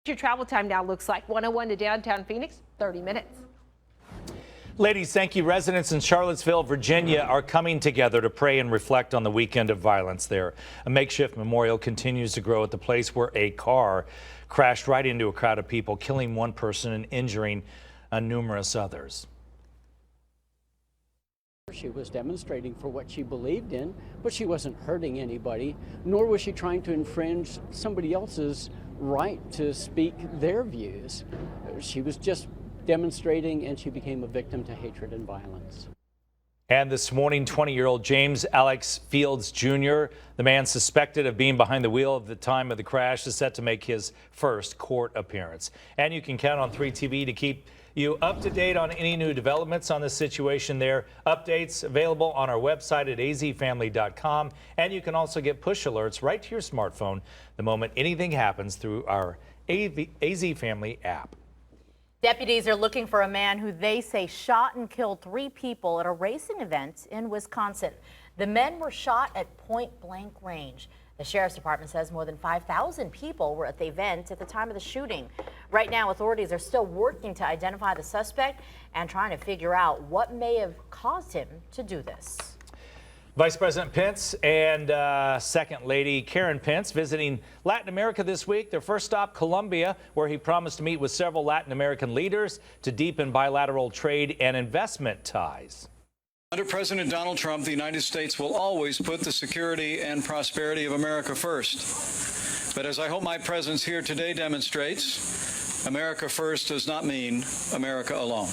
Your travel time now looks like 101 to downtown Phoenix, 30 minutes. Ladies, thank you. Residents in Charlottesville, Virginia are coming together to pray and reflect on the weekend of violence there. A makeshift memorial continues to grow at the place where a car crashed right into a crowd of people, killing one person and injuring numerous others. She was demonstrating for what she believed in, but she wasn't hurting anybody, nor was she trying to infringe somebody else's right to speak their views. She was just demonstrating, and she became a victim to hatred and violence. And this morning, 20-year-old James Alex Fields Jr., the man suspected of being behind the wheel at the time of the crash, is set to make his first court appearance. And you can count on 3TV to keep you up to date on any new developments on the situation there. Updates available on our website at azfamily.com. And you can also get push alerts right to your smartphone the moment anything happens through our AZ Family app. Deputies are looking for a man who they say shot and killed 3 people at a racing event in Wisconsin. The men were shot at point-blank range. The Sheriff's Department says more than 5,000 people were at the event at the time of the shooting. Right now, authorities are still working to identify the suspect and trying to figure out what may have caused him to do this. Vice President Pence and Second Lady Karen Pence visiting Latin America this week. Their first stop, Colombia, where he promised to meet with several Latin American leaders to deepen bilateral trade and investment ties. Under President Donald Trump, the United States will always put the security and prosperity of America first. But as I hope my presence here today demonstrates, America first does not mean America alone.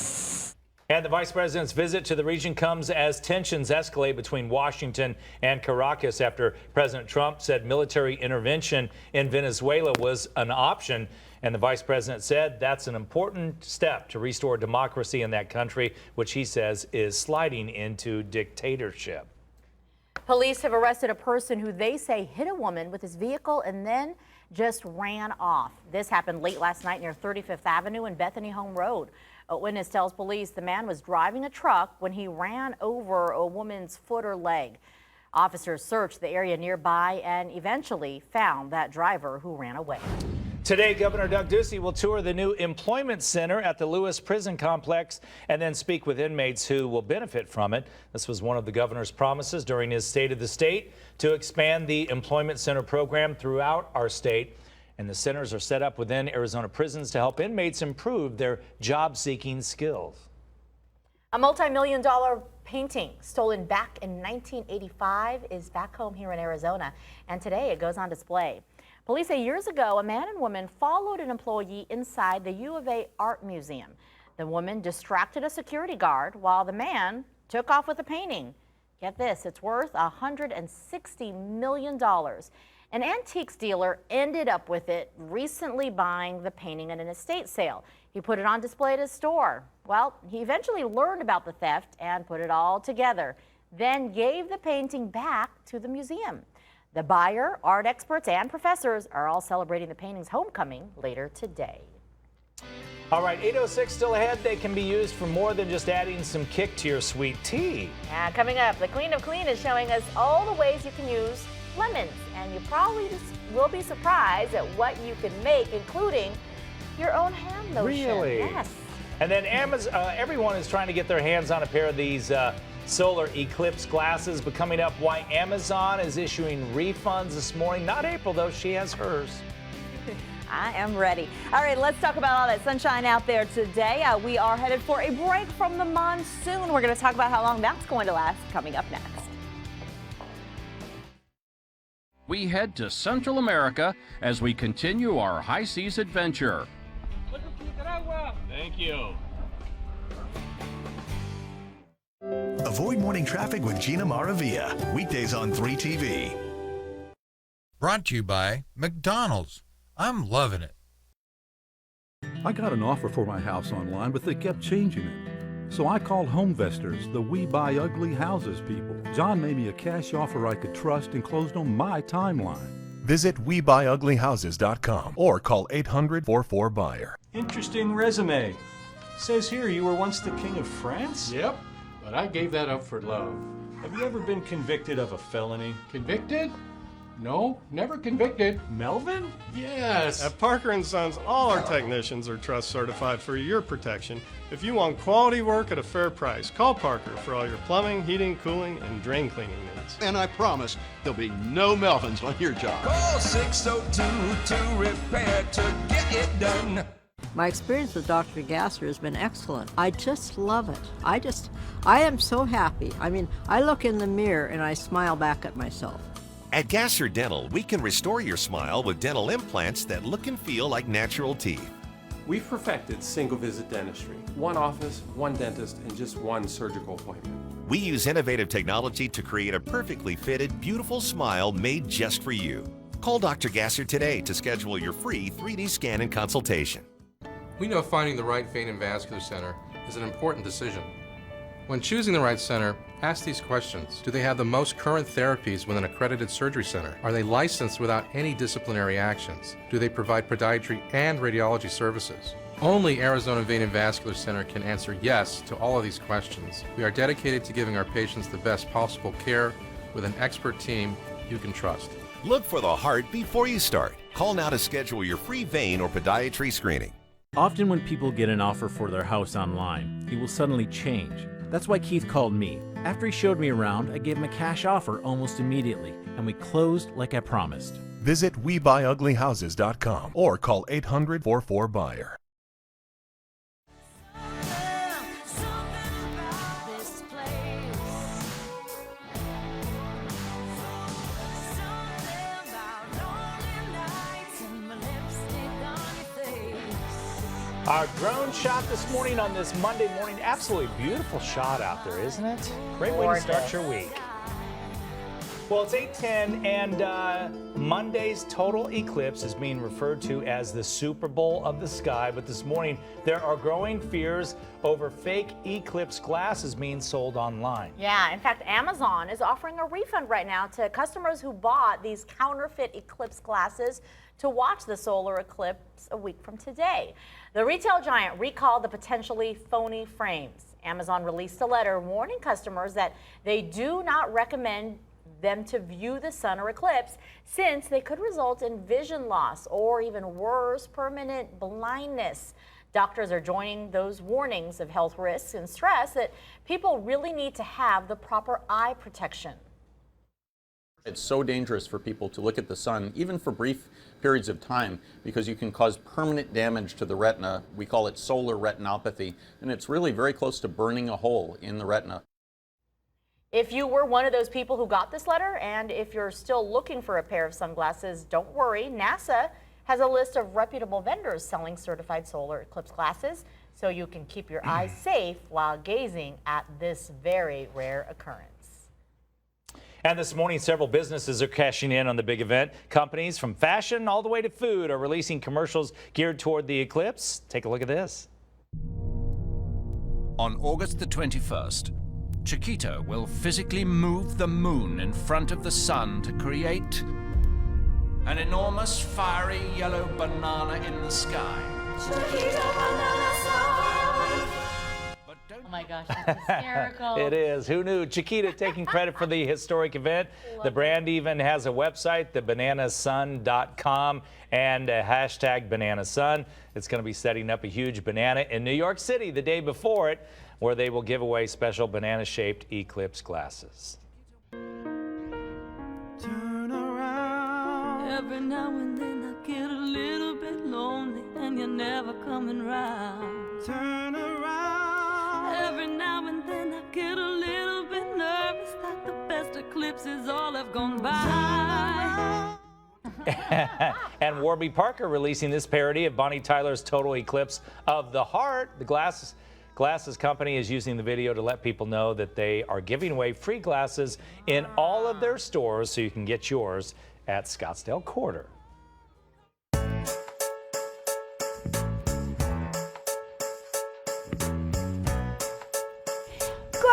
And the vice president's visit to the region comes as tensions escalate between Washington and Caracas after President Trump said military intervention in Venezuela was an option. And the vice president said that's an important step to restore democracy in that country, which he says is sliding into dictatorship. Police have arrested a person who they say hit a woman with his vehicle and then just ran off. This happened late last night near 35th Avenue and Bethany Home Road. A witness tells police the man was driving a truck when he ran over a woman's foot or leg. Officers searched the area nearby and eventually found that driver who ran away. Today, Governor Doug Ducey will tour the new employment center at the Lewis Prison Complex and then speak with inmates who will benefit from it. This was one of the governor's promises during his State of the State to expand the employment center program throughout our state. And the centers are set up within Arizona prisons to help inmates improve their job-seeking skills. A multi-million-dollar painting stolen back in 1985 is back home here in Arizona, and today it goes on display. Police say years ago, a man and woman followed an employee inside the U of A Art Museum. The woman distracted a security guard while the man took off with the painting. Get this, it's worth $160 million. An antiques dealer ended up with it, recently buying the painting at an estate sale. He put it on display at his store. Well, he eventually learned about the theft and put it all together, then gave the painting back to the museum. The buyer, art experts, and professors are all celebrating the painting's homecoming later today. All right, 8:06 still ahead. They can be used for more than just adding some kick to your sweet tea. Yeah, coming up, the Queen of Clean is showing us all the ways you can use lemons, and you probably just will be surprised at what you can make, including your own hand lotion. Really? Yes. And then everyone is trying to get their hands on a pair of these solar eclipse glasses, but coming up, why Amazon is issuing refunds this morning. Not April, though. She has hers. I am ready. All right, let's talk about all that sunshine out there today. We are headed for a break from the monsoon. We're going to talk about how long that's going to last coming up next. We head to Central America as we continue our high seas adventure. Thank you. Avoid morning traffic with Gina Maravilla. Weekdays on 3TV. Brought to you by McDonald's. I'm loving it. I got an offer for my house online, but they kept changing it. So I called Homevestors, the We Buy Ugly Houses people. John made me a cash offer I could trust and closed on my timeline. Visit WeBuyUglyHouses.com or call 800-44-BUYER. Interesting resume. Says here you were once the king of France? Yep, but I gave that up for love. Have you ever been convicted of a felony? Convicted? No, never convicted. Melvin? Yes. At Parker & Sons, all our technicians are trust certified for your protection. If you want quality work at a fair price, call Parker for all your plumbing, heating, cooling, and drain cleaning needs. And I promise there'll be no Melvins on your job. Call 602-2-REPAIR to get it done. My experience with Dr. Gasser has been excellent. I just love it. I am so happy. I mean, I look in the mirror and I smile back at myself. At Gasser Dental, we can restore your smile with dental implants that look and feel like natural teeth. We've perfected single-visit dentistry. One office, one dentist, and just one surgical appointment. We use innovative technology to create a perfectly fitted, beautiful smile made just for you. Call Dr. Gasser today to schedule your free 3D scan and consultation. We know finding the right vein and vascular center is an important decision. When choosing the right center, ask these questions. Do they have the most current therapies with an accredited surgery center? Are they licensed without any disciplinary actions? Do they provide podiatry and radiology services? Only Arizona Vein and Vascular Center can answer yes to all of these questions. We are dedicated to giving our patients the best possible care with an expert team you can trust. Look for the heart before you start. Call now to schedule your free vein or podiatry screening. Often when people get an offer for their house online, it will suddenly change. That's why Keith called me. After he showed me around, I gave him a cash offer almost immediately, and we closed like I promised. Visit WeBuyUglyHouses.com or call 800-44-BUYER. Our drone shot this morning on this Monday morning. Absolutely beautiful shot out there, isn't it? Great way to start your week. Well, it's 8:10, and Monday's total eclipse is being referred to as the Super Bowl of the sky. But this morning, there are growing fears over fake eclipse glasses being sold online. Yeah, in fact, Amazon is offering a refund right now to customers who bought these counterfeit eclipse glasses to watch the solar eclipse a week from today. The retail giant recalled the potentially phony frames. Amazon released a letter warning customers that they do not recommend them to view the sun or eclipse since they could result in vision loss or even worse, permanent blindness. Doctors are joining those warnings of health risks and stress that people really need to have the proper eye protection. It's so dangerous for people to look at the sun, even for brief periods of time, because you can cause permanent damage to the retina. We call it solar retinopathy, and it's really very close to burning a hole in the retina. If you were one of those people who got this letter, and if you're still looking for a pair of sunglasses, don't worry. NASA has a list of reputable vendors selling certified solar eclipse glasses, so you can keep your eyes safe while gazing at this very rare occurrence. And this morning, several businesses are cashing in on the big event. Companies from fashion all the way to food are releasing commercials geared toward the eclipse. Take a look at this. On August the 21st, Chiquita will physically move the moon in front of the sun to create an enormous fiery yellow banana in the sky. Chiquita banana sun. Oh my gosh, that's hysterical. It is. Who knew? Chiquita taking credit for the historic event. The brand even has a website, thebanasun.com, and a hashtag BananaSun. It's going to be setting up a huge banana in New York City the day before it, where they will give away special banana-shaped eclipse glasses. Turn around. Every now and then I get a little bit lonely and you're never coming round. Turn around. Every now and then I get a little bit nervous that the best eclipses all have gone by. And Warby Parker releasing this parody of Bonnie Tyler's Total Eclipse of the Heart. The glasses company is using the video to let people know that they are giving away free glasses in all of their stores, so you can get yours at Scottsdale Quarter.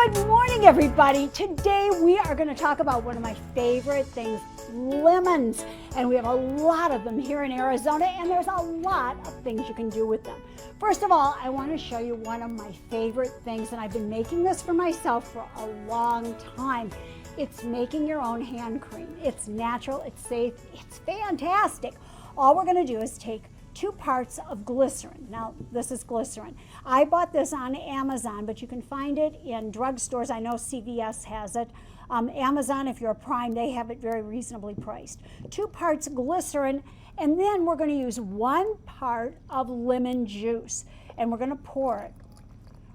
Good morning, everybody. Today we are going to talk about one of my favorite things, lemons. And we have a lot of them here in Arizona, and there's a lot of things you can do with them. First of all, I want to show you one of my favorite things, and I've been making this for myself for a long time. It's making your own hand cream. It's natural, it's safe, it's fantastic. All we're gonna do is take 2 parts of glycerin. Now, this is glycerin. I bought this on Amazon, but you can find it in drugstores. I know CVS has it. Amazon, if you're a Prime, they have it very reasonably priced. 2 parts glycerin, and then we're gonna use 1 part of lemon juice, and we're gonna pour it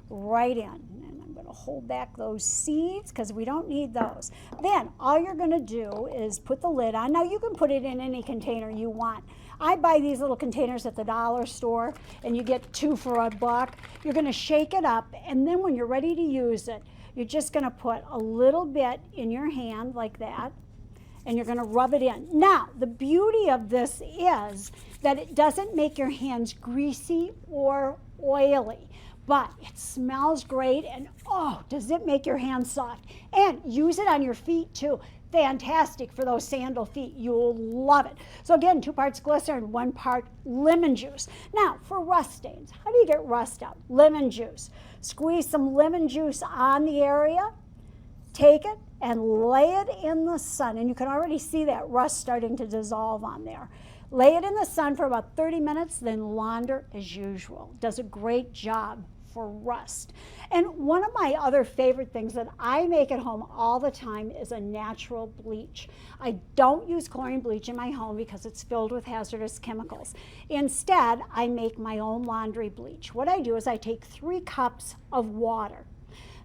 right in. And I'm gonna hold back those seeds because we don't need those. Then all you're gonna do is put the lid on. Now you can put it in any container you want. I buy these little containers at the dollar store and you get 2 for $1. You're gonna shake it up, and then when you're ready to use it, you're just gonna put a little bit in your hand like that, and you're gonna rub it in. Now, the beauty of this is that it doesn't make your hands greasy or oily, but it smells great, and oh, does it make your hands soft. And use it on your feet too. Fantastic for those sandal feet. You'll love it. So again, 2 parts glycerin, 1 part lemon juice. Now, for rust stains, how do you get rust out? Lemon juice. Squeeze some lemon juice on the area, take it and lay it in the sun. And you can already see that rust starting to dissolve on there. Lay it in the sun for about 30 minutes, then launder as usual. Does a great job for rust. And one of my other favorite things that I make at home all the time is a natural bleach. I don't use chlorine bleach in my home because it's filled with hazardous chemicals. Instead, I make my own laundry bleach. What I do is I take 3 cups of water.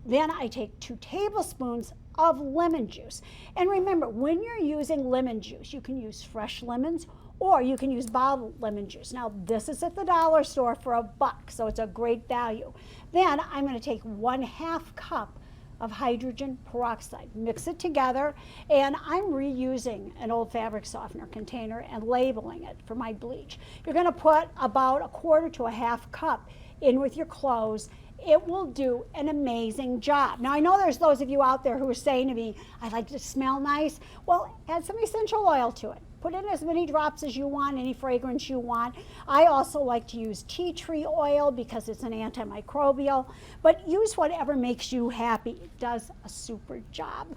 Then I take 2 tablespoons of lemon juice. And remember, when you're using lemon juice, you can use fresh lemons or you can use bottled lemon juice. Now, this is at the dollar store for $1, so it's a great value. Then I'm going to take 1/2 cup of hydrogen peroxide, mix it together, and I'm reusing an old fabric softener container and labeling it for my bleach. You're going to put about 1/4 to 1/2 cup in with your clothes. It will do an amazing job. Now, I know there's those of you out there who are saying to me, I like to smell nice. Well, add some essential oil to it. Put in as many drops as you want, any fragrance you want. I also like to use tea tree oil because it's an antimicrobial, but use whatever makes you happy. It does a super job.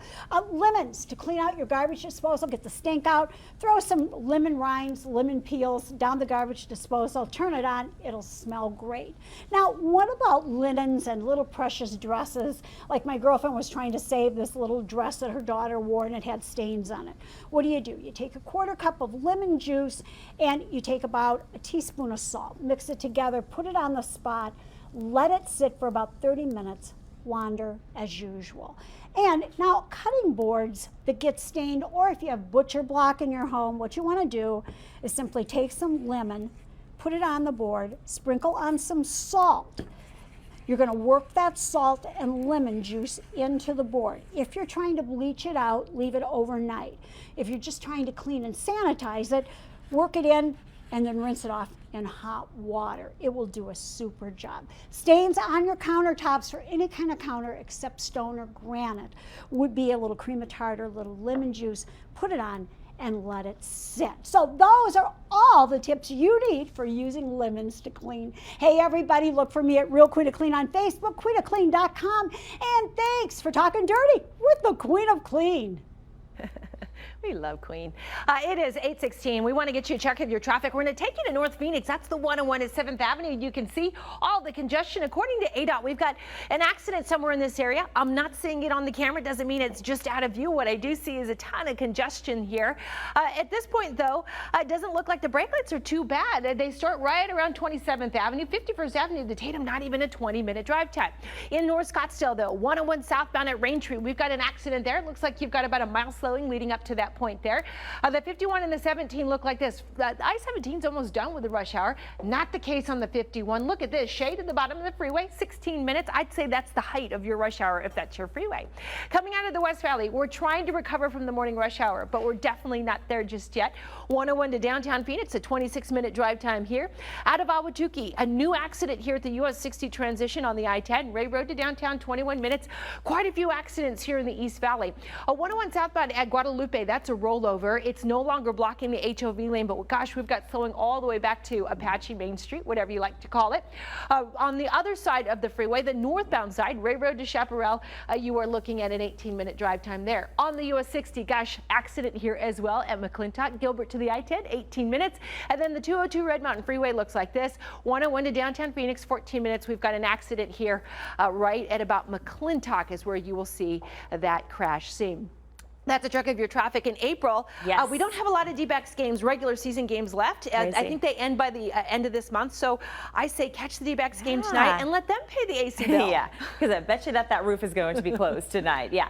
Lemons to clean out your garbage disposal, get the stink out. Throw some lemon rinds, lemon peels down the garbage disposal, turn it on, it'll smell great. Now, what about linens and little precious dresses? Like my girlfriend was trying to save this little dress that her daughter wore and it had stains on it. What do? You take 1/4 cup of lemon juice and you take about a teaspoon of salt, mix it together, put it on the spot, let it sit for about 30 minutes, launder as usual. And now cutting boards that get stained, or if you have butcher block in your home, what you want to do is simply take some lemon, put it on the board, sprinkle on some salt. You're going to work that salt and lemon juice into the board. If you're trying to bleach it out, leave it overnight. If you're just trying to clean and sanitize it, work it in and then rinse it off in hot water. It will do a super job. Stains on your countertops for any kind of counter except stone or granite would be a little cream of tartar, a little lemon juice. Put it on and let it sit. So those are all the tips you need for using lemons to clean. Hey everybody, look for me at Real Queen of Clean on Facebook, queenofclean.com, and thanks for talking dirty with the Queen of Clean. We love Queen. It is 8:16. We want to get you a check of your traffic. We're going to take you to North Phoenix. That's the 101 at 7th Avenue. You can see all the congestion. According to ADOT, we've got an accident somewhere in this area. I'm not seeing it on the camera. It doesn't mean it's just out of view. What I do see is a ton of congestion here. At this point, though, it doesn't look like the brake lights are too bad. They start right around 27th Avenue, 51st Avenue to Tatum, not even a 20-minute drive time. In North Scottsdale, though, 101 southbound at Raintree, we've got an accident there. It looks like you've got about a mile slowing leading up to that point there. The 51 and the 17 look like this. The I-17 is almost done with the rush hour. Not the case on the 51. Look at this. Shade at the bottom of the freeway, 16 minutes. I'd say that's the height of your rush hour if that's your freeway. Coming out of the West Valley, we're trying to recover from the morning rush hour, but we're definitely not there just yet. 101 to downtown Phoenix, a 26-minute drive time here. Out of Ahwatukee, a new accident here at the US 60 transition on the I-10. Ray Road to downtown, 21 minutes. Quite a few accidents here in the East Valley. A 101 southbound at Guadalupe, that's That's a rollover. It's no longer blocking the HOV lane, but gosh, we've got slowing all the way back to Apache Main Street, whatever you like to call it. On the other side of the freeway, the northbound side, Ray Road to Chaparral, you are looking at an 18-minute drive time there. On the US 60, gosh, accident here as well at McClintock, Gilbert to the I-10, 18 minutes. And then the 202 Red Mountain Freeway looks like this. 101 to downtown Phoenix, 14 minutes. We've got an accident here right at about McClintock is where you will see that crash scene. That's a chunk of your traffic in April. Yes. We don't have a lot of D-backs games, regular season games left. I think they end by the end of this month. So I say catch the D-backs game tonight and let them pay the AC bill. Yeah, because I bet you that roof is going to be closed tonight. Yeah.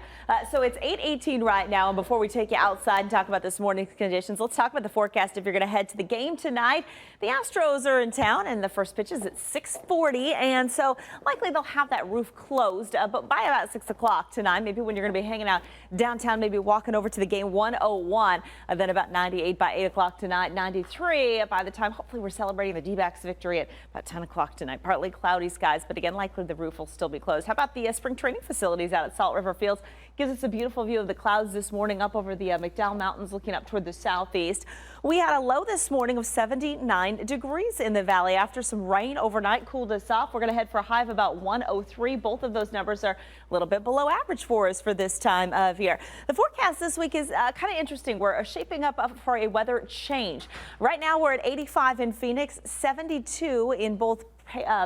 So it's 8:18 right now. And before we take you outside and talk about this morning's conditions, let's talk about the forecast if you're going to head to the game tonight. The Astros are in town and the first pitch is at 6:40. And so likely they'll have that roof closed. But by about 6 o'clock tonight, maybe when you're going to be hanging out downtown, maybe walking over to the game, 101, and then about 98 by 8 o'clock tonight, 93 by the time hopefully we're celebrating the D-backs victory at about 10 o'clock tonight. Partly cloudy skies, but again, likely the roof will still be closed. How about the spring training facilities out at Salt River Fields? Gives us a beautiful view of the clouds this morning up over the McDowell Mountains looking up toward the southeast. We had a low this morning of 79 degrees in the valley after some rain overnight cooled us off. We're going to head for a high of about 103. Both of those numbers are a little bit below average for us for this time of year. The forecast this week is kind of interesting. We're shaping up for a weather change. Right now we're at 85 in Phoenix, 72 in both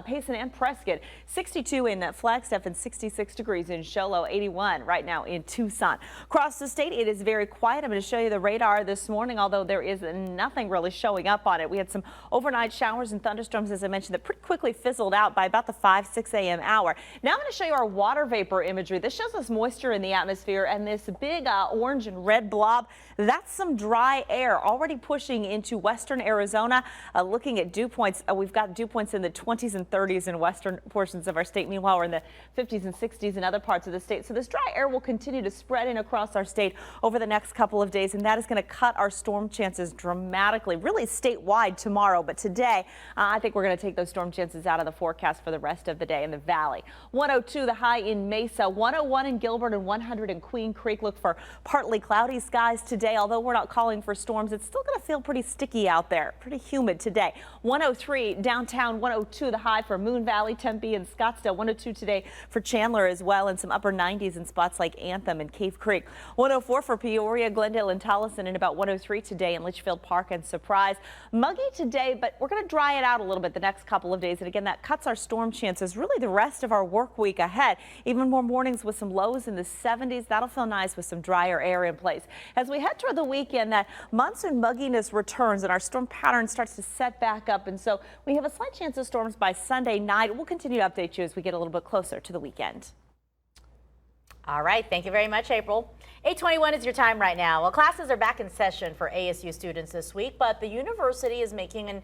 Payson and Prescott, 62 in Flagstaff, and 66 degrees in Show Low, 81 right now in Tucson. Across the state, it is very quiet. I'm going to show you the radar this morning, although there is nothing really showing up on it. We had some overnight showers and thunderstorms, as I mentioned, that pretty quickly fizzled out by about the 5-6 a.m. hour. Now I'm going to show you our water vapor imagery. This shows us moisture in the atmosphere, and this big orange and red blob, that's some dry air already pushing into western Arizona. Looking at dew points, we've got dew points in the 20s and 30s in western portions of our state. Meanwhile, we're in the 50s and 60s in other parts of the state. So this dry air will continue to spread in across our state over the next couple of days, and that is going to cut our storm chances dramatically, really statewide tomorrow. But today, I think we're going to take those storm chances out of the forecast for the rest of the day in the valley. 102 the high in Mesa, 101 in Gilbert, and 100 in Queen Creek. Look for partly cloudy skies today. Although we're not calling for storms, it's still going to feel pretty sticky out there, pretty humid today. 103 downtown, 102 the high for Moon Valley, Tempe, and Scottsdale. 102 today for Chandler as well, and some upper 90s in spots like Anthem and Cave Creek. 104 for Peoria, Glendale, and Tolleson, and about 103 today in Litchfield Park and Surprise. Muggy today, but we're going to dry it out a little bit the next couple of days. And again, that cuts our storm chances really the rest of our work week ahead. Even more mornings with some lows in the 70s. That'll feel nice with some drier air in place. As we head toward the weekend, that monsoon mugginess returns and our storm pattern starts to set back up. And so we have a slight chance of storms by Sunday night. We'll continue to update you as we get a little bit closer to the weekend. All right. Thank you very much, April. 8:21 is your time right now. Well, classes are back in session for ASU students this week, but the university is making an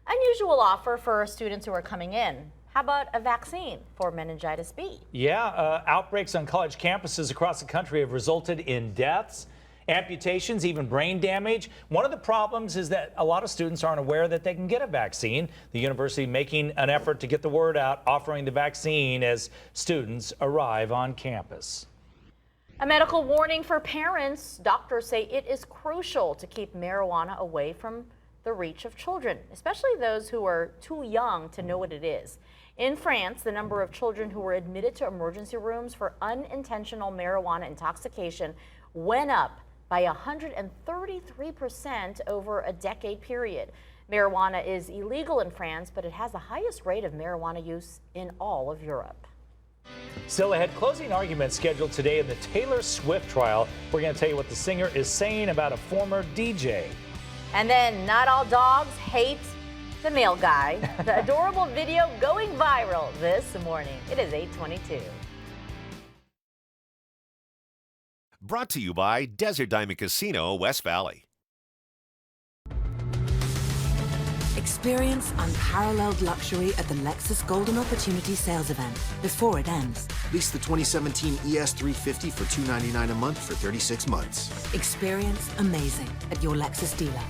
unusual offer for students who are coming in. How about a vaccine for meningitis B? Yeah, outbreaks on college campuses across the country have resulted in deaths, amputations, even brain damage. One of the problems is that a lot of students aren't aware that they can get a vaccine. The university making an effort to get the word out, offering the vaccine as students arrive on campus. A medical warning for parents. Doctors say it is crucial to keep marijuana away from the reach of children, especially those who are too young to know what it is. In France, the number of children who were admitted to emergency rooms for unintentional marijuana intoxication went up by 133% over a decade period. Marijuana is illegal in France, but it has the highest rate of marijuana use in all of Europe. Still ahead, closing arguments scheduled today in the Taylor Swift trial. We're going to tell you what the singer is saying about a former DJ. And then, not all dogs hate the male guy. The adorable video going viral this morning. It is 8:22. Brought to you by Desert Diamond Casino, West Valley. Experience unparalleled luxury at the Lexus Golden Opportunity Sales Event before it ends. Lease the 2017 ES350 for $299 a month for 36 months. Experience amazing at your Lexus dealer.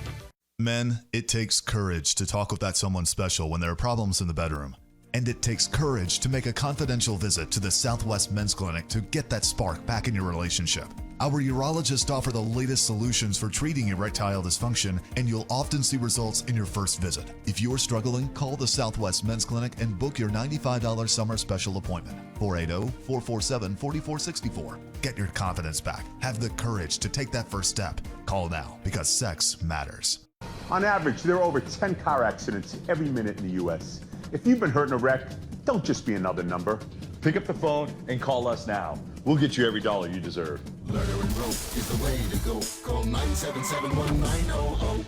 Men, it takes courage to talk with that someone special when there are problems in the bedroom. And it takes courage to make a confidential visit to the Southwest Men's Clinic to get that spark back in your relationship. Our urologists offer the latest solutions for treating erectile dysfunction, and you'll often see results in your first visit. If you're struggling, call the Southwest Men's Clinic and book your $95 summer special appointment. 480-447-4464. Get your confidence back. Have the courage to take that first step. Call now, because sex matters. On average, there are over 10 car accidents every minute in the U.S. If you've been hurt in a wreck, don't just be another number. Pick up the phone and call us now. We'll get you every dollar you deserve. Murder and rope is the way to go. Call 977-1900.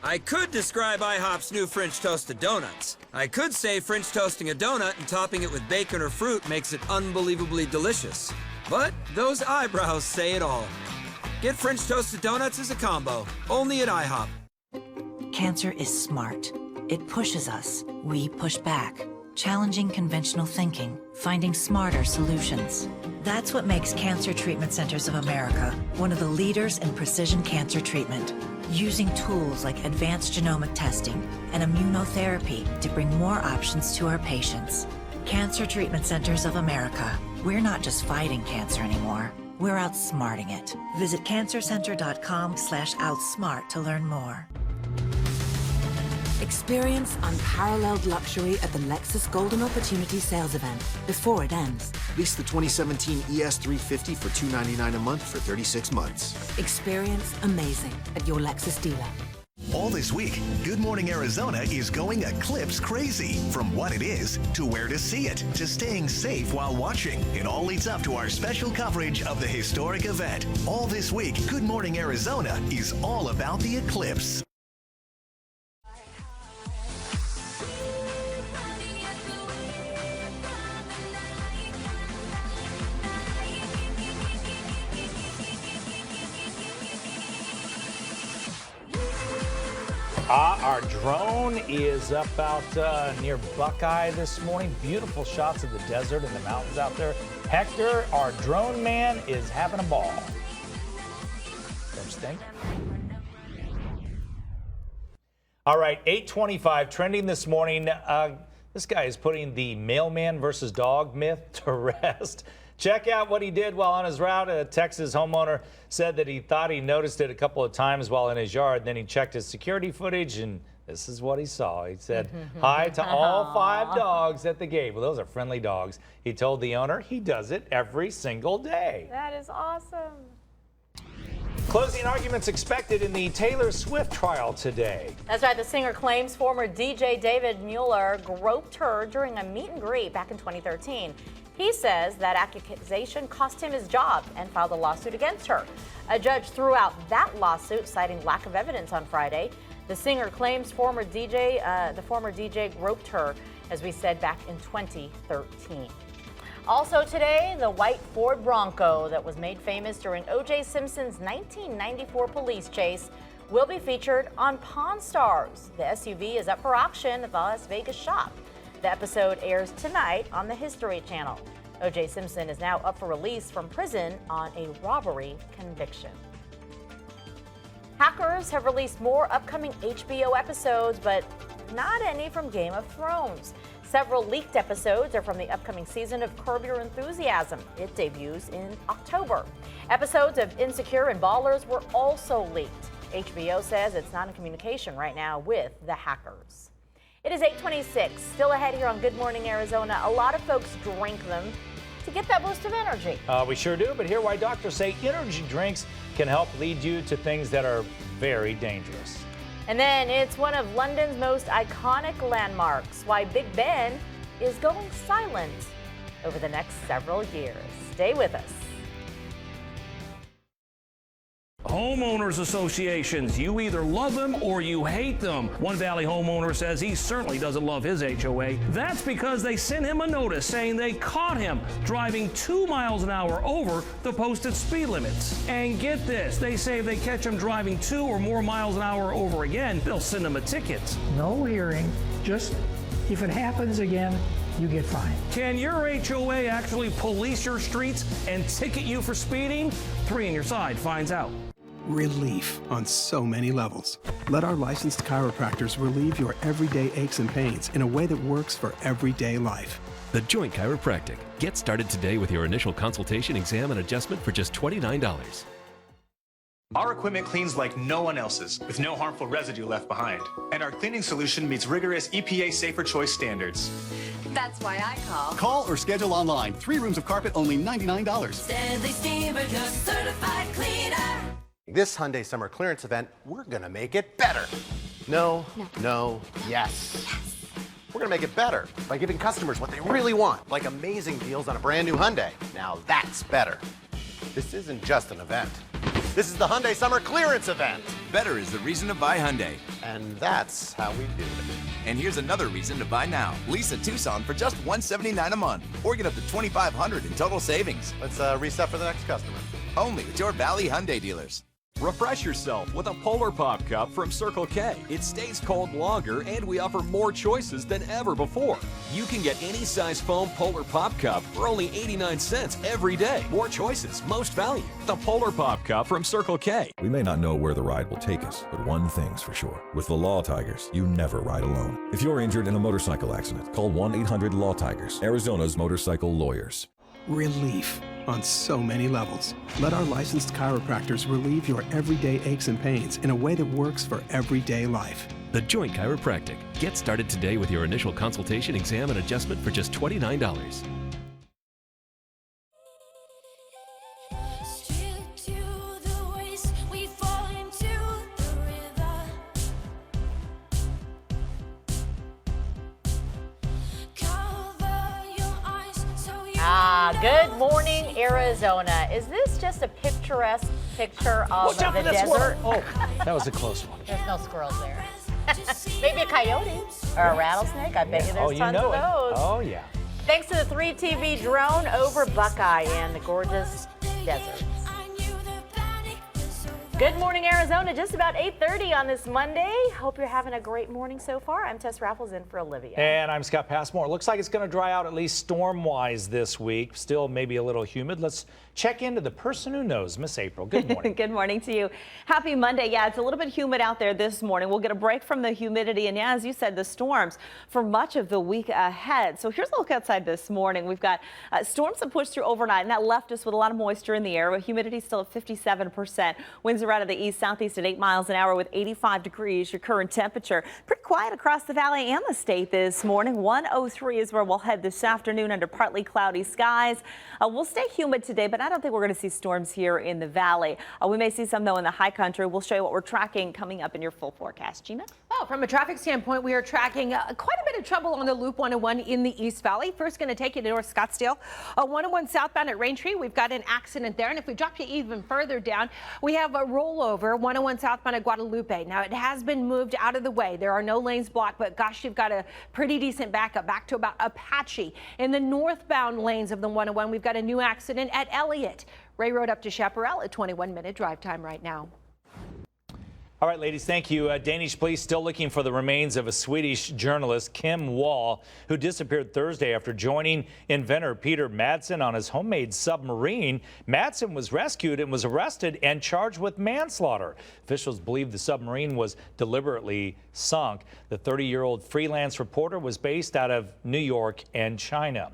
I could describe IHOP's new French toasted donuts. I could say French toasting a donut and topping it with bacon or fruit makes it unbelievably delicious. But those eyebrows say it all. Get French toasted donuts as a combo, only at IHOP. Cancer is smart. It pushes us. We push back. Challenging conventional thinking, finding smarter solutions. That's what makes Cancer Treatment Centers of America one of the leaders in precision cancer treatment, using tools like advanced genomic testing and immunotherapy to bring more options to our patients. Cancer Treatment Centers of America. We're not just fighting cancer anymore. We're outsmarting it. Visit cancercenter.com/outsmart to learn more. Experience unparalleled luxury at the Lexus Golden Opportunity Sales Event before it ends. Lease the 2017 ES350 for $299 a month for 36 months. Experience amazing at your Lexus dealer. All this week, Good Morning Arizona is going eclipse crazy. From what it is, to where to see it, to staying safe while watching. It all leads up to our special coverage of the historic event. All this week, Good Morning Arizona is all about the eclipse. Our drone is up out near Buckeye this morning. Beautiful shots of the desert and the mountains out there. Hector, our drone man, is having a ball. Don't you think? All right, 8:25, trending this morning. This guy is putting the mailman versus dog myth to rest. Check out what he did while on his route. A Texas homeowner said that he thought he noticed it a couple of times while in his yard. Then he checked his security footage, and this is what he saw. He said hi to all 5 dogs at the gate. Well, those are friendly dogs. He told the owner he does it every single day. That is awesome. Closing arguments expected in the Taylor Swift trial today. That's right. The singer claims former DJ David Mueller groped her during a meet and greet back in 2013. He says that accusation cost him his job and filed a lawsuit against her. A judge threw out that lawsuit, citing lack of evidence on Friday. The singer claims the former DJ groped her, as we said, back in 2013. Also today, the white Ford Bronco that was made famous during O.J. Simpson's 1994 police chase will be featured on Pawn Stars. The SUV is up for auction at the Las Vegas shop. The episode airs tonight on the History Channel. O.J. Simpson is now up for release from prison on a robbery conviction. Hackers have released more upcoming HBO episodes, but not any from Game of Thrones. Several leaked episodes are from the upcoming season of Curb Your Enthusiasm. It debuts in October. Episodes of Insecure and Ballers were also leaked. HBO says it's not in communication right now with the hackers. It is 8:26, still ahead here on Good Morning Arizona. A lot of folks drink them to get that boost of energy. We sure do, but hear why doctors say energy drinks can help lead you to things that are very dangerous. And then it's one of London's most iconic landmarks, why Big Ben is going silent over the next several years. Stay with us. Homeowners associations, you either love them or you hate them. One Valley homeowner says he certainly doesn't love his HOA. That's because they sent him a notice saying they caught him driving 2 miles an hour over the posted speed limits. And get this, they say if they catch him driving 2 or more miles an hour over again, they'll send him a ticket. No hearing, just if it happens again, you get fined. Can your HOA actually police your streets and ticket you for speeding? 3 on your side finds out. Relief on so many levels. Let our licensed chiropractors relieve your everyday aches and pains in a way that works for everyday life. The Joint Chiropractic. Get started today with your initial consultation, exam, and adjustment for just $29. Our equipment cleans like no one else's, with no harmful residue left behind. And our cleaning solution meets rigorous EPA Safer Choice standards. That's why I call. Call or schedule online. 3 rooms of carpet, only $99. Stanley Steamer, your certified cleaner. This Hyundai summer clearance event, we're gonna make it better. No, yes. We're gonna make it better by giving customers what they really want, like amazing deals on a brand new Hyundai. Now that's better. This isn't just an event. This is the Hyundai Summer Clearance Event. Better is the reason to buy Hyundai. And that's how we do it. And here's another reason to buy now. Lease a Tucson for just $179 a month, or get up to $2,500 in total savings. Let's reset for the next customer. Only at your Valley Hyundai dealers. Refresh yourself with a Polar Pop Cup from Circle K. It stays cold longer, and we offer more choices than ever before. You can get any size foam Polar Pop Cup for only 89 cents every day. More choices, most value. The Polar Pop Cup from Circle K. We may not know where the ride will take us, but one thing's for sure. With the Law Tigers, you never ride alone. If you're injured in a motorcycle accident, call 1-800-LAW-TIGERS, Arizona's motorcycle lawyers. Relief on so many levels. Let our licensed chiropractors relieve your everyday aches and pains in a way that works for everyday life. The Joint Chiropractic. Get started today with your initial consultation, exam, and adjustment for just $29. Good morning, Arizona. Is this just a picturesque picture of the desert? Oh, that was a close one. There's no squirrels there. Maybe a coyote or a rattlesnake. I bet you there's tons of those. Oh, yeah. Thanks to the 3TV drone over Buckeye in the gorgeous desert. Good morning, Arizona. Just about 8:30 on this Monday. Hope you're having a great morning so far. I'm Tess Raffles in for Olivia. And I'm Scott Passmore. Looks like it's going to dry out, at least storm-wise, this week. Still maybe a little humid. Let's check into the person who knows. Miss April, good morning. Good morning to you. Happy Monday. Yeah, it's a little bit humid out there this morning. We'll get a break from the humidity and, yeah, as you said, the storms for much of the week ahead. So here's a look outside this morning. We've got storms that pushed through overnight, and that left us with a lot of moisture in the air. With humidity still at 57%. Winds are out of the east-southeast at 8 miles an hour with 85 degrees. Your current temperature. Pretty quiet across the valley and the state this morning. 103 is where we'll head this afternoon under partly cloudy skies. We'll stay humid today, but I don't think we're going to see storms here in the valley. We may see some, though, in the high country. We'll show you what we're tracking coming up in your full forecast. Gina? Well, from a traffic standpoint, we are tracking quite a bit of trouble on the Loop 101 in the East Valley. First, going to take you to North Scottsdale. 101 southbound at Raintree. We've got an accident there. And if we drop you even further down, we have a rollover 101 southbound at Guadalupe. Now, it has been moved out of the way. There are no lanes blocked, but gosh, you've got a pretty decent backup back to about Apache. In the northbound lanes of the 101, we've got a new accident at Elliott. Ray Road up to Chaparral, a 21-minute drive time right now. All right, ladies, thank you. Danish police still looking for the remains of a Swedish journalist, Kim Wall, who disappeared Thursday after joining inventor Peter Madsen on his homemade submarine. Madsen was rescued and was arrested and charged with manslaughter. Officials believe the submarine was deliberately sunk. The 30-year-old freelance reporter was based out of New York and China.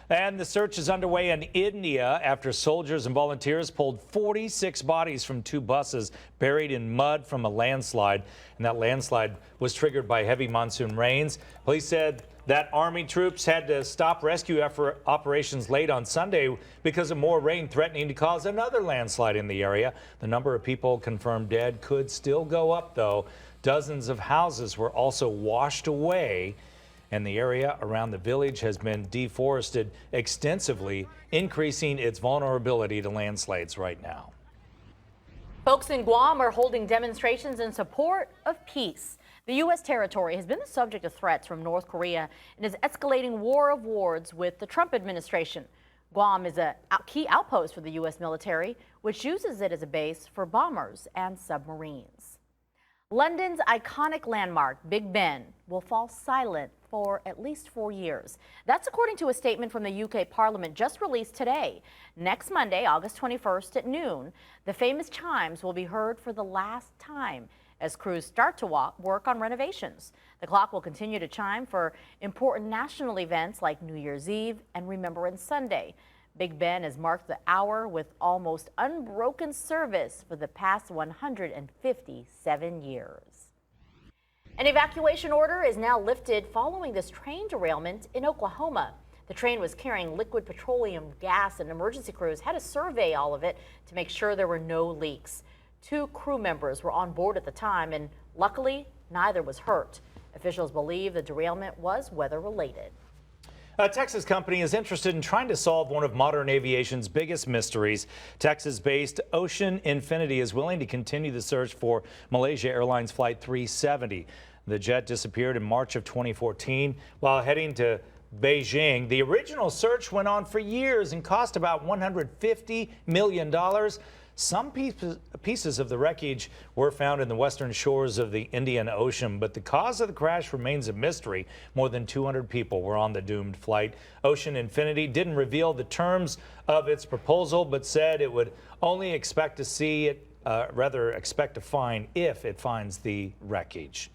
And the search is underway in India after soldiers and volunteers pulled 46 bodies from 2 buses buried in mud from a landslide. And that landslide was triggered by heavy monsoon rains. Police said that Army troops had to stop rescue operations late on Sunday because of more rain threatening to cause another landslide in the area. The number of people confirmed dead could still go up, though. Dozens of houses were also washed away, and the area around the village has been deforested extensively, increasing its vulnerability to landslides right now. Folks in Guam are holding demonstrations in support of peace. The U.S. territory has been the subject of threats from North Korea and is escalating war of words with the Trump administration. Guam is a key outpost for the U.S. military, which uses it as a base for bombers and submarines. London's iconic landmark, Big Ben, will fall silent for at least 4 years. That's according to a statement from the UK Parliament just released today. Next Monday, August 21st at noon, the famous chimes will be heard for the last time as crews start to work on renovations. The clock will continue to chime for important national events like New Year's Eve and Remembrance Sunday. Big Ben has marked the hour with almost unbroken service for the past 157 years. An evacuation order is now lifted following this train derailment in Oklahoma. The train was carrying liquid petroleum gas, and emergency crews had to survey all of it to make sure there were no leaks. 2 crew members were on board at the time, and luckily, neither was hurt. Officials believe the derailment was weather-related. A Texas company is interested in trying to solve one of modern aviation's biggest mysteries. Texas-based Ocean Infinity is willing to continue the search for Malaysia Airlines Flight 370. The jet disappeared in March of 2014 while heading to Beijing. The original search went on for years and cost about $150 million. Some pieces of the wreckage were found in the western shores of the Indian Ocean, but the cause of the crash remains a mystery. More than 200 people were on the doomed flight. Ocean Infinity didn't reveal the terms of its proposal, but said it would only expect to see it, expect to find if it finds the wreckage.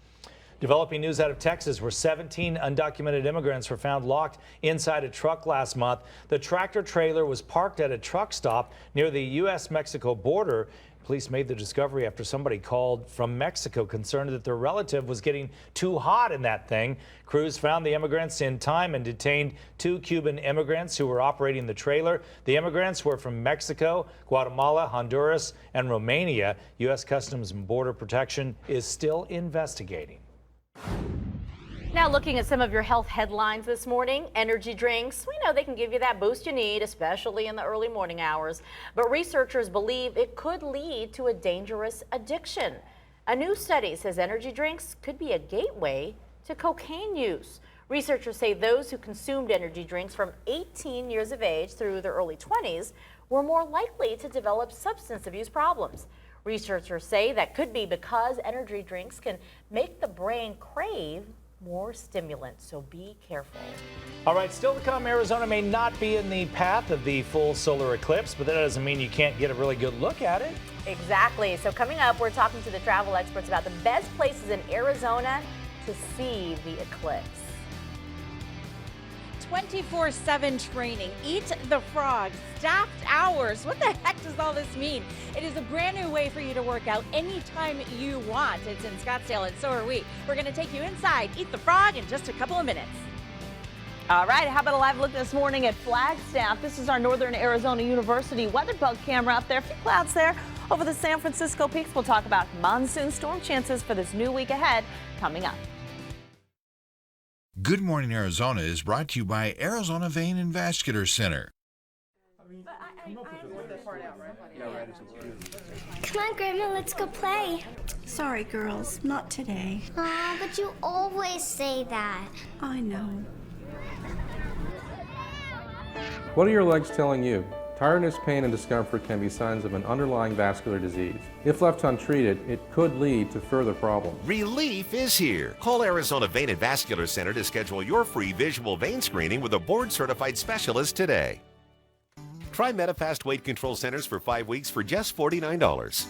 Developing news out of Texas, where 17 undocumented immigrants were found locked inside a truck last month. The tractor trailer was parked at a truck stop near the U.S.-Mexico border. Police made the discovery after somebody called from Mexico concerned that their relative was getting too hot in that thing. Crews found the immigrants in time and detained 2 Cuban immigrants who were operating the trailer. The immigrants were from Mexico, Guatemala, Honduras, and Romania. U.S. Customs and Border Protection is still investigating. Now looking at some of your health headlines this morning. Energy drinks, we know they can give you that boost you need, especially in the early morning hours. But researchers believe it could lead to a dangerous addiction. A new study says energy drinks could be a gateway to cocaine use. Researchers say those who consumed energy drinks from 18 years of age through their early 20s were more likely to develop substance abuse problems. Researchers say that could be because energy drinks can make the brain crave more stimulants, so be careful. All right, still to come, Arizona may not be in the path of the full solar eclipse, but that doesn't mean you can't get a really good look at it. Exactly. So coming up, we're talking to the travel experts about the best places in Arizona to see the eclipse. 24/7 training, eat the frog, staffed hours. What the heck does all this mean? It is a brand new way for you to work out anytime you want. It's in Scottsdale, and so are we. We're going to take you inside, eat the frog in just a couple of minutes. All right, how about a live look this morning at Flagstaff? This is our Northern Arizona University weather bug camera up there. A few clouds there over the San Francisco peaks. We'll talk about monsoon storm chances for this new week ahead coming up. Good Morning Arizona is brought to you by Arizona Vein and Vascular Center. Come on, Grandma, let's go play. Sorry, girls, not today. Aw, but you always say that. I know. What are your legs telling you? Tiredness, pain, and discomfort can be signs of an underlying vascular disease. If left untreated, it could lead to further problems. Relief is here. Call Arizona Vein and Vascular Center to schedule your free visual vein screening with a board-certified specialist today. Try Medifast Weight Control Centers for 5 weeks for just $49.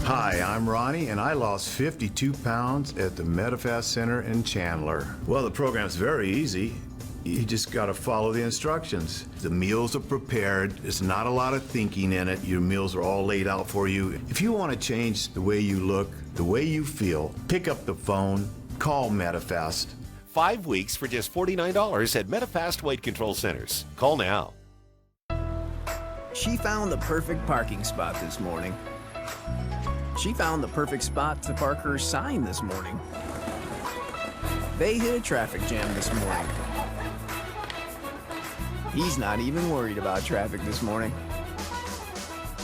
Hi, I'm Ronnie, and I lost 52 pounds at the Medifast Center in Chandler. Well, the program's very easy. You just got to follow the instructions. The meals are prepared. There's not a lot of thinking in it. Your meals are all laid out for you. If you want to change the way you look, the way you feel, pick up the phone, call Medifast. 5 weeks for just $49 at Medifast Weight Control Centers. Call now. She found the perfect parking spot this morning. She found the perfect spot to park her sign this morning. They hit a traffic jam this morning. He's not even worried about traffic this morning.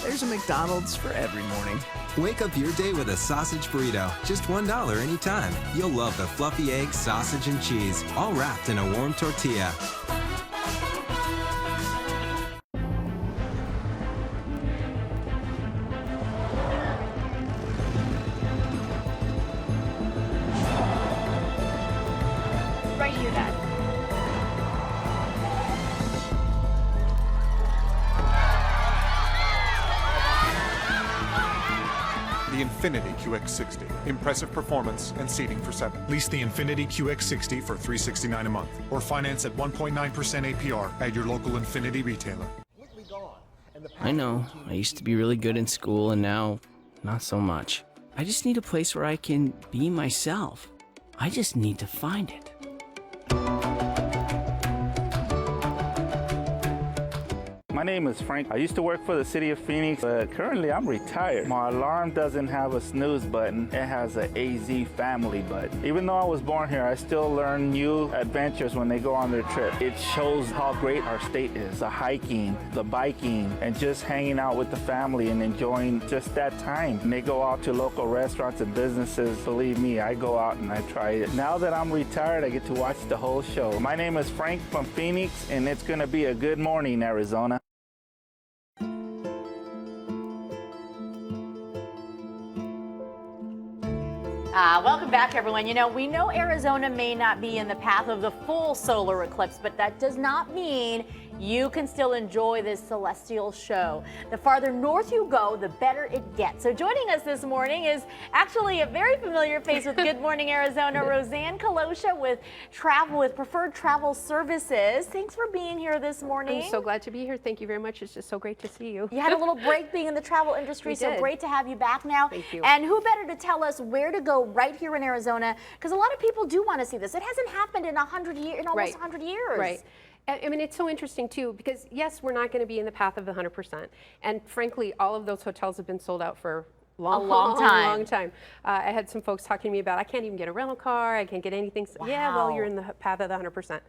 There's a McDonald's for every morning. Wake up your day with a sausage burrito. Just $1 anytime. You'll love the fluffy egg, sausage, and cheese, all wrapped in a warm tortilla. Right here, Dad. The Infiniti QX60. Impressive performance and seating for 7. Lease the Infiniti QX60 for $369 a month or finance at 1.9% APR at your local Infiniti retailer. I know, I used to be really good in school and now not so much. I just need a place where I can be myself. I just need to find it. My name is Frank. I used to work for the city of Phoenix, but currently I'm retired. My alarm doesn't have a snooze button. It has an AZ family button. Even though I was born here, I still learn new adventures when they go on their trip. It shows how great our state is. The hiking, the biking, and just hanging out with the family and enjoying just that time. And they go out to local restaurants and businesses. Believe me, I go out and I try it. Now that I'm retired, I get to watch the whole show. My name is Frank from Phoenix, and it's gonna be a good morning, Arizona. Welcome back, everyone. You know, we know Arizona may not be in the path of the full solar eclipse, but that does not mean you can still enjoy this celestial show. The farther north you go, the better it gets. So joining us this morning is actually a very familiar face with Good Morning Arizona, Roseanne Kalosha with Preferred Travel Services. Thanks for being here this morning. I'm so glad to be here. Thank you very much. It's just so great to see you. You had a little break being in the travel industry, so did. great to have you back now. Thank you. And who better to tell us where to go right here in Arizona? Because a lot of people do want to see this. It hasn't happened in almost 100 years. Right. I mean, it's so interesting too, because yes, we're not going to be in the path of the 100%. And frankly, all of those hotels have been sold out for a long time. I had some folks talking to me about, I can't even get a rental car, I can't get anything. Wow. Yeah, well, you're in the path of the 100%.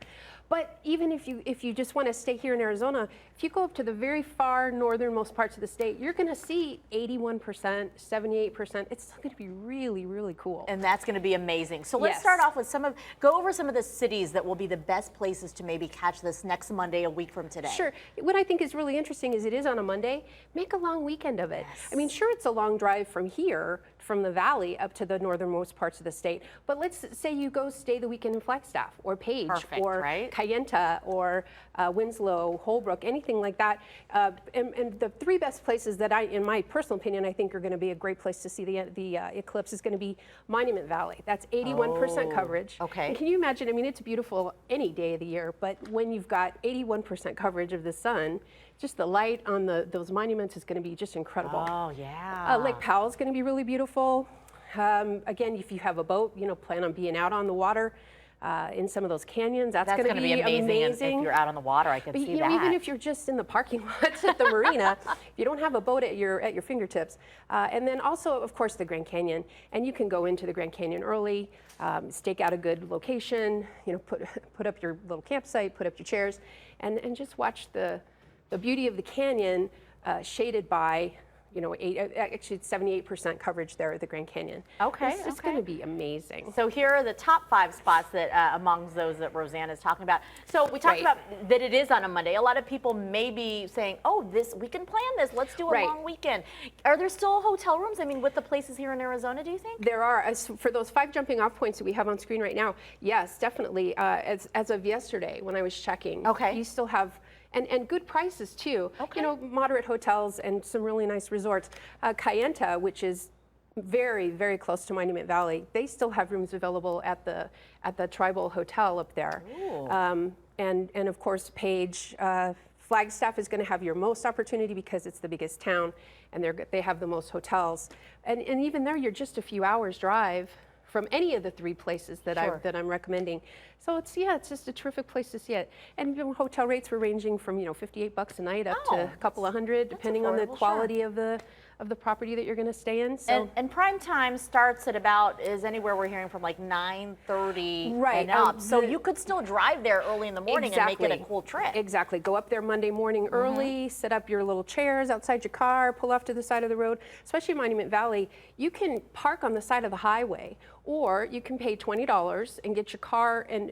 But even if you just want to stay here in Arizona, if you go up to the very far northernmost parts of the state, you're going to see 81%, 78%. It's going to be really, really cool. And that's going to be amazing. So let's Yes. start off with go over some of the cities that will be the best places to maybe catch this next Monday, a week from today. Sure. What I think is really interesting is it is on a Monday. Make a long weekend of it. Yes. I mean, sure, it's a long drive from here, from the valley up to the northernmost parts of the state. But let's say you go stay the weekend in Flagstaff or Page or Kayenta or Winslow, Holbrook, anything like that. And the three best places that in my personal opinion, I think are going to be a great place to see the eclipse is going to be Monument Valley. That's 81% coverage. Okay. And can you imagine? I mean, it's beautiful any day of the year, but when you've got 81% coverage of the sun, just the light on those monuments is going to be just incredible. Oh, yeah. Lake Powell is going to be really beautiful. Again, if you have a boat, plan on being out on the water in some of those canyons. That's going to be amazing. If you're out on the water, I can but, see that. Even if you're just in the parking lots at the marina, if you don't have a boat at your fingertips. And then also, of course, the Grand Canyon. And you can go into the Grand Canyon early, stake out a good location, put up your little campsite, put up your chairs, and just watch the beauty of the canyon shaded by, actually 78% coverage there at the Grand Canyon. Okay. It's going to be amazing. So here are the top 5 spots that amongst those that Roseanne is talking about. So we talked about that it is on a Monday. A lot of people may be saying, oh, we can plan this. Let's do a long weekend. Are there still hotel rooms? I mean, with the places here in Arizona, do you think? There are. As for those 5 jumping off points that we have on screen right now, yes, definitely. As of yesterday when I was checking, you still have and good prices too. Okay. Moderate hotels and some really nice resorts. Kayenta, which is very, very close to Monument Valley, they still have rooms available at the Tribal Hotel up there. And of course, Page, Flagstaff is going to have your most opportunity because it's the biggest town, and they have the most hotels. And even there, you're just a few hours drive from any of the 3 places that I'm recommending. So it's just a terrific place to see it. And hotel rates were ranging from $58 a night up to a couple of hundred, depending on the quality of the property that you're going to stay in. So and prime time starts at is anywhere we're hearing from like 9:30 and up. So you could still drive there early in the morning and make it a cool trip. Exactly. Go up there Monday morning early, set up your little chairs outside your car, pull off to the side of the road. Especially Monument Valley, you can park on the side of the highway, or you can pay $20 and get your car and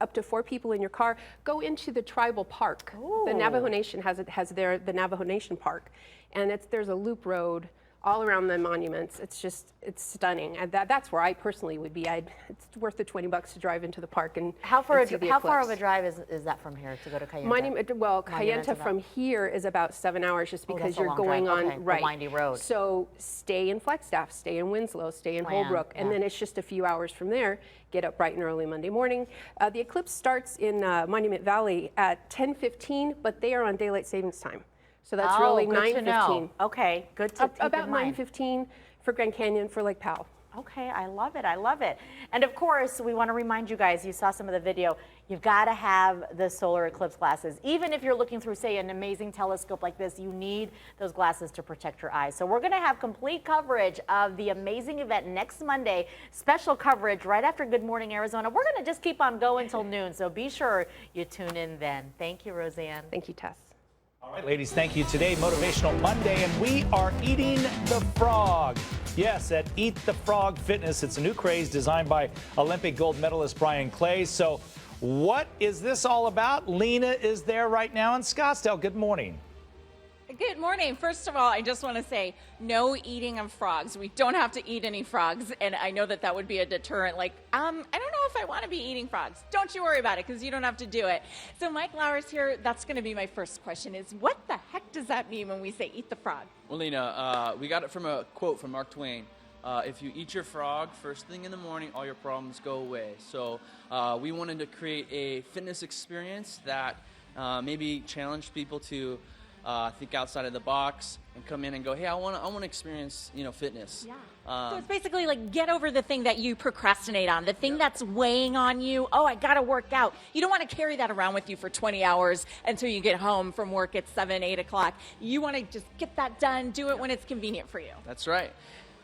up to 4 people in your car, go into the tribal park. Ooh. The Navajo Nation has the Navajo Nation Park, and there's a loop road all around the monuments. It's just, it's stunning. And that's where I personally would be. It's worth the $20 to drive into the park and how far and see the how far of eclipse. a drive is that from here to go to Kayenta? Well, Kayenta from here is about 7 hours, just because that's a you're long going drive. on Okay, the windy road. So stay in Flagstaff, stay in Winslow, stay in Plan, Holbrook, and then it's just a few hours from there. Get up bright and early Monday morning. The eclipse starts in Monument Valley at 10:15, but they are on daylight savings time. So that's really 9:15. Okay, good to keep about in mind. 9:15 for Grand Canyon, for Lake Powell. Okay, I love it. I love it. And of course, we want to remind you guys, you saw some of the video, you've got to have the solar eclipse glasses. Even if you're looking through, say, an amazing telescope like this, you need those glasses to protect your eyes. So we're going to have complete coverage of the amazing event next Monday, special coverage right after Good Morning Arizona. We're going to just keep on going till noon, so be sure you tune in then. Thank you, Roseanne. Thank you, Tess. All right, ladies, thank you. Today, Motivational Monday, and we are eating the frog. Yes, at Eat the Frog Fitness, it's a new craze designed by Olympic gold medalist Bryan. So what is this all about? Lena is there right now in Scottsdale. Good morning. Good morning. First of all, I just want to say no eating of frogs. We don't have to eat any frogs, and I know that would be a deterrent. Like, I don't know if I want to be eating frogs. Don't you worry about it, because you don't have to do it. So Mike Lauer's here. That's going to be my first question is, what the heck does that mean when we say eat the frog? Well, Lena, we got it from a quote from Mark Twain. If you eat your frog first thing in the morning, all your problems go away. So we wanted to create a fitness experience that maybe challenged people to think outside of the box and come in and go, hey, I want to experience, fitness. Yeah. So it's basically like get over the thing that you procrastinate on, the thing that's weighing on you. Oh, I got to work out. You don't want to carry that around with you for 20 hours until you get home from work at 7, 8 o'clock. You want to just get that done, do it when it's convenient for you. That's right.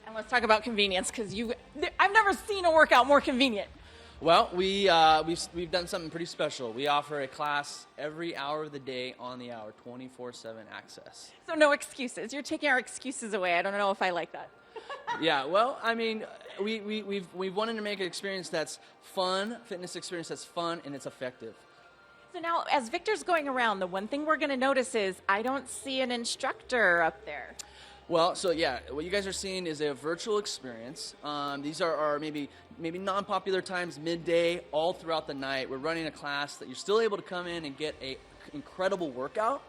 And let's talk about convenience, because I've never seen a workout more convenient. Well, we've done something pretty special. We offer a class every hour of the day on the hour, 24/7 access. So no excuses. You're taking our excuses away. I don't know if I like that. Yeah, well, I mean, we've wanted to make an experience that's fun, fitness experience that's fun and it's effective. So now, as Victor's going around, the one thing we're going to notice is I don't see an instructor up there. Well, so yeah, what you guys are seeing is a virtual experience. These are our maybe non-popular times, midday, all throughout the night. We're running a class that you're still able to come in and get a incredible workout,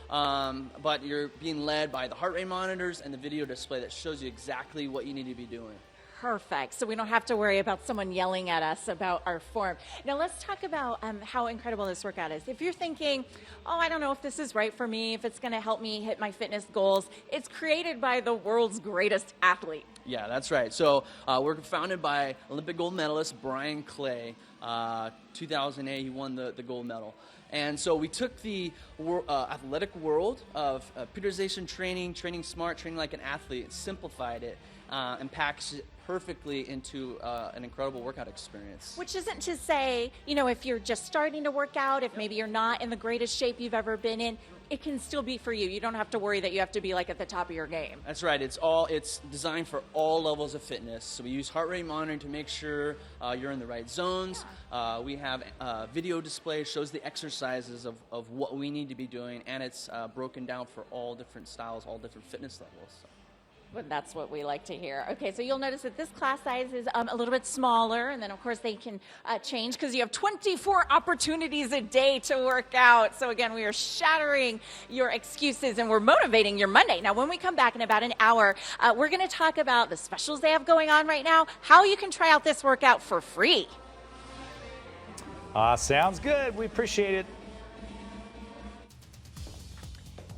but you're being led by the heart rate monitors and the video display that shows you exactly what you need to be doing. Perfect. So we don't have to worry about someone yelling at us about our form. Now let's talk about how incredible this workout is. If you're thinking, oh, I don't know if this is right for me, if it's going to help me hit my fitness goals, it's created by the world's greatest athlete. Yeah, that's right. So we're founded by Olympic gold medalist Bryan. 2008, he won the gold medal. And so we took the athletic world of periodization training smart, training like an athlete, and simplified it and packaged it perfectly into an incredible workout experience. Which isn't to say, if you're just starting to work out, if maybe you're not in the greatest shape you've ever been in, it can still be for you. You don't have to worry that you have to be like at the top of your game. That's right. It's designed for all levels of fitness. So we use heart rate monitoring to make sure you're in the right zones. We have video display, shows the exercises of what we need to be doing, and it's broken down for all different styles, all different fitness levels. So. But that's what we like to hear. Okay, so you'll notice that this class size is a little bit smaller, and then of course they can change because you have 24 opportunities a day to work out. So again, we are shattering your excuses and we're motivating your Monday. Now, when we come back in about an hour, we're going to talk about the specials they have going on right now, how you can try out this workout for free. Sounds good. We appreciate it.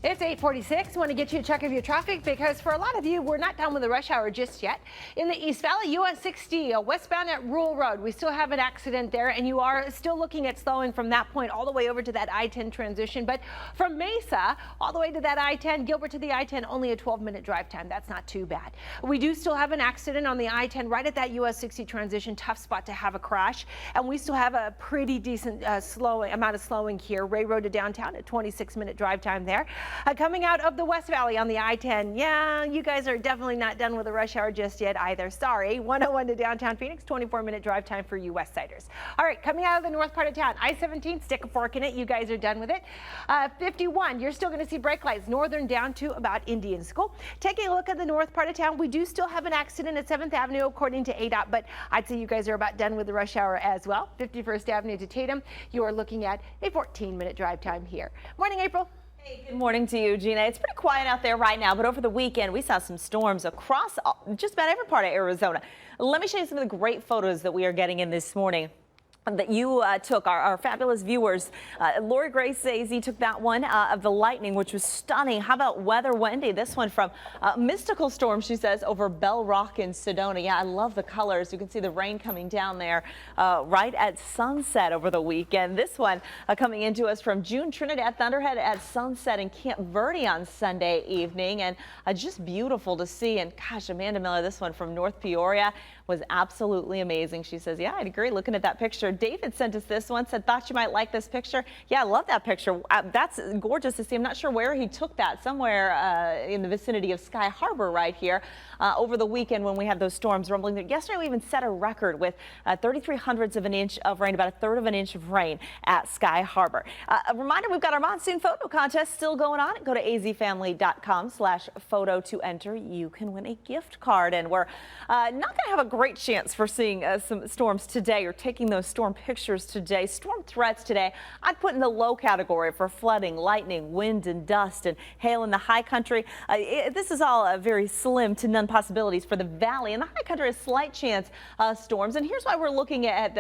It's 8:46. Want to get you a check of your traffic because for a lot of you, we're not done with the rush hour just yet. In the East Valley, US 60, westbound at Rural Road, we still have an accident there, and you are still looking at slowing from that point all the way over to that I-10 transition. But from Mesa all the way to that I-10, Gilbert to the I-10, only a 12-minute drive time. That's not too bad. We do still have an accident on the I-10 right at that US 60 transition. Tough spot to have a crash, and we still have a pretty decent amount of slowing here. Ray Road to downtown, a 26-minute drive time there. Coming out of the West Valley on the I-10. Yeah, you guys are definitely not done with the rush hour just yet either. Sorry. 101 to downtown Phoenix, 24-minute drive time for you West Siders. All right, coming out of the north part of town, I-17, stick a fork in it. You guys are done with it. 51, you're still going to see brake lights northern down to about Indian School. Taking a look at the north part of town, we do still have an accident at 7th Avenue according to ADOT, but I'd say you guys are about done with the rush hour as well. 51st Avenue to Tatum, you are looking at a 14-minute drive time here. Morning, April. Hey, good morning to you, Gina. It's pretty quiet out there right now, but over the weekend we saw some storms across just about every part of Arizona. Let me show you some of the great photos that we are getting in this morning that you took, our fabulous viewers. Lori Grace Zazy took that one of the lightning, which was stunning. How about Weather Wendy? This one from mystical storm, she says, over Bell Rock in Sedona. Yeah, I love the colors. You can see the rain coming down there right at sunset over the weekend. This one coming into us from June Trinidad Thunderhead at sunset in Camp Verde on Sunday evening, and just beautiful to see. And gosh, Amanda Miller, this one from North Peoria was absolutely amazing. She says, yeah, I'd agree looking at that picture. David sent us this one, said, thought you might like this picture. Yeah, I love that picture. That's gorgeous to see. I'm not sure where he took that, somewhere in the vicinity of Sky Harbor right here over the weekend when we had those storms rumbling through. Yesterday, we even set a record with 33/100ths of an inch of rain, about 1/3 of an inch of rain at Sky Harbor. A reminder, we've got our monsoon photo contest still going on. Go to azfamily.com/photo to enter. You can win a gift card, and we're not going to have a great chance for seeing some storms today or taking those storm pictures today. Storm threats today, I'd put in the low category for flooding, lightning, wind and dust, and hail in the high country. This is all very slim to none possibilities for the valley. In the high country, a slight chance storms. And here's why we're looking at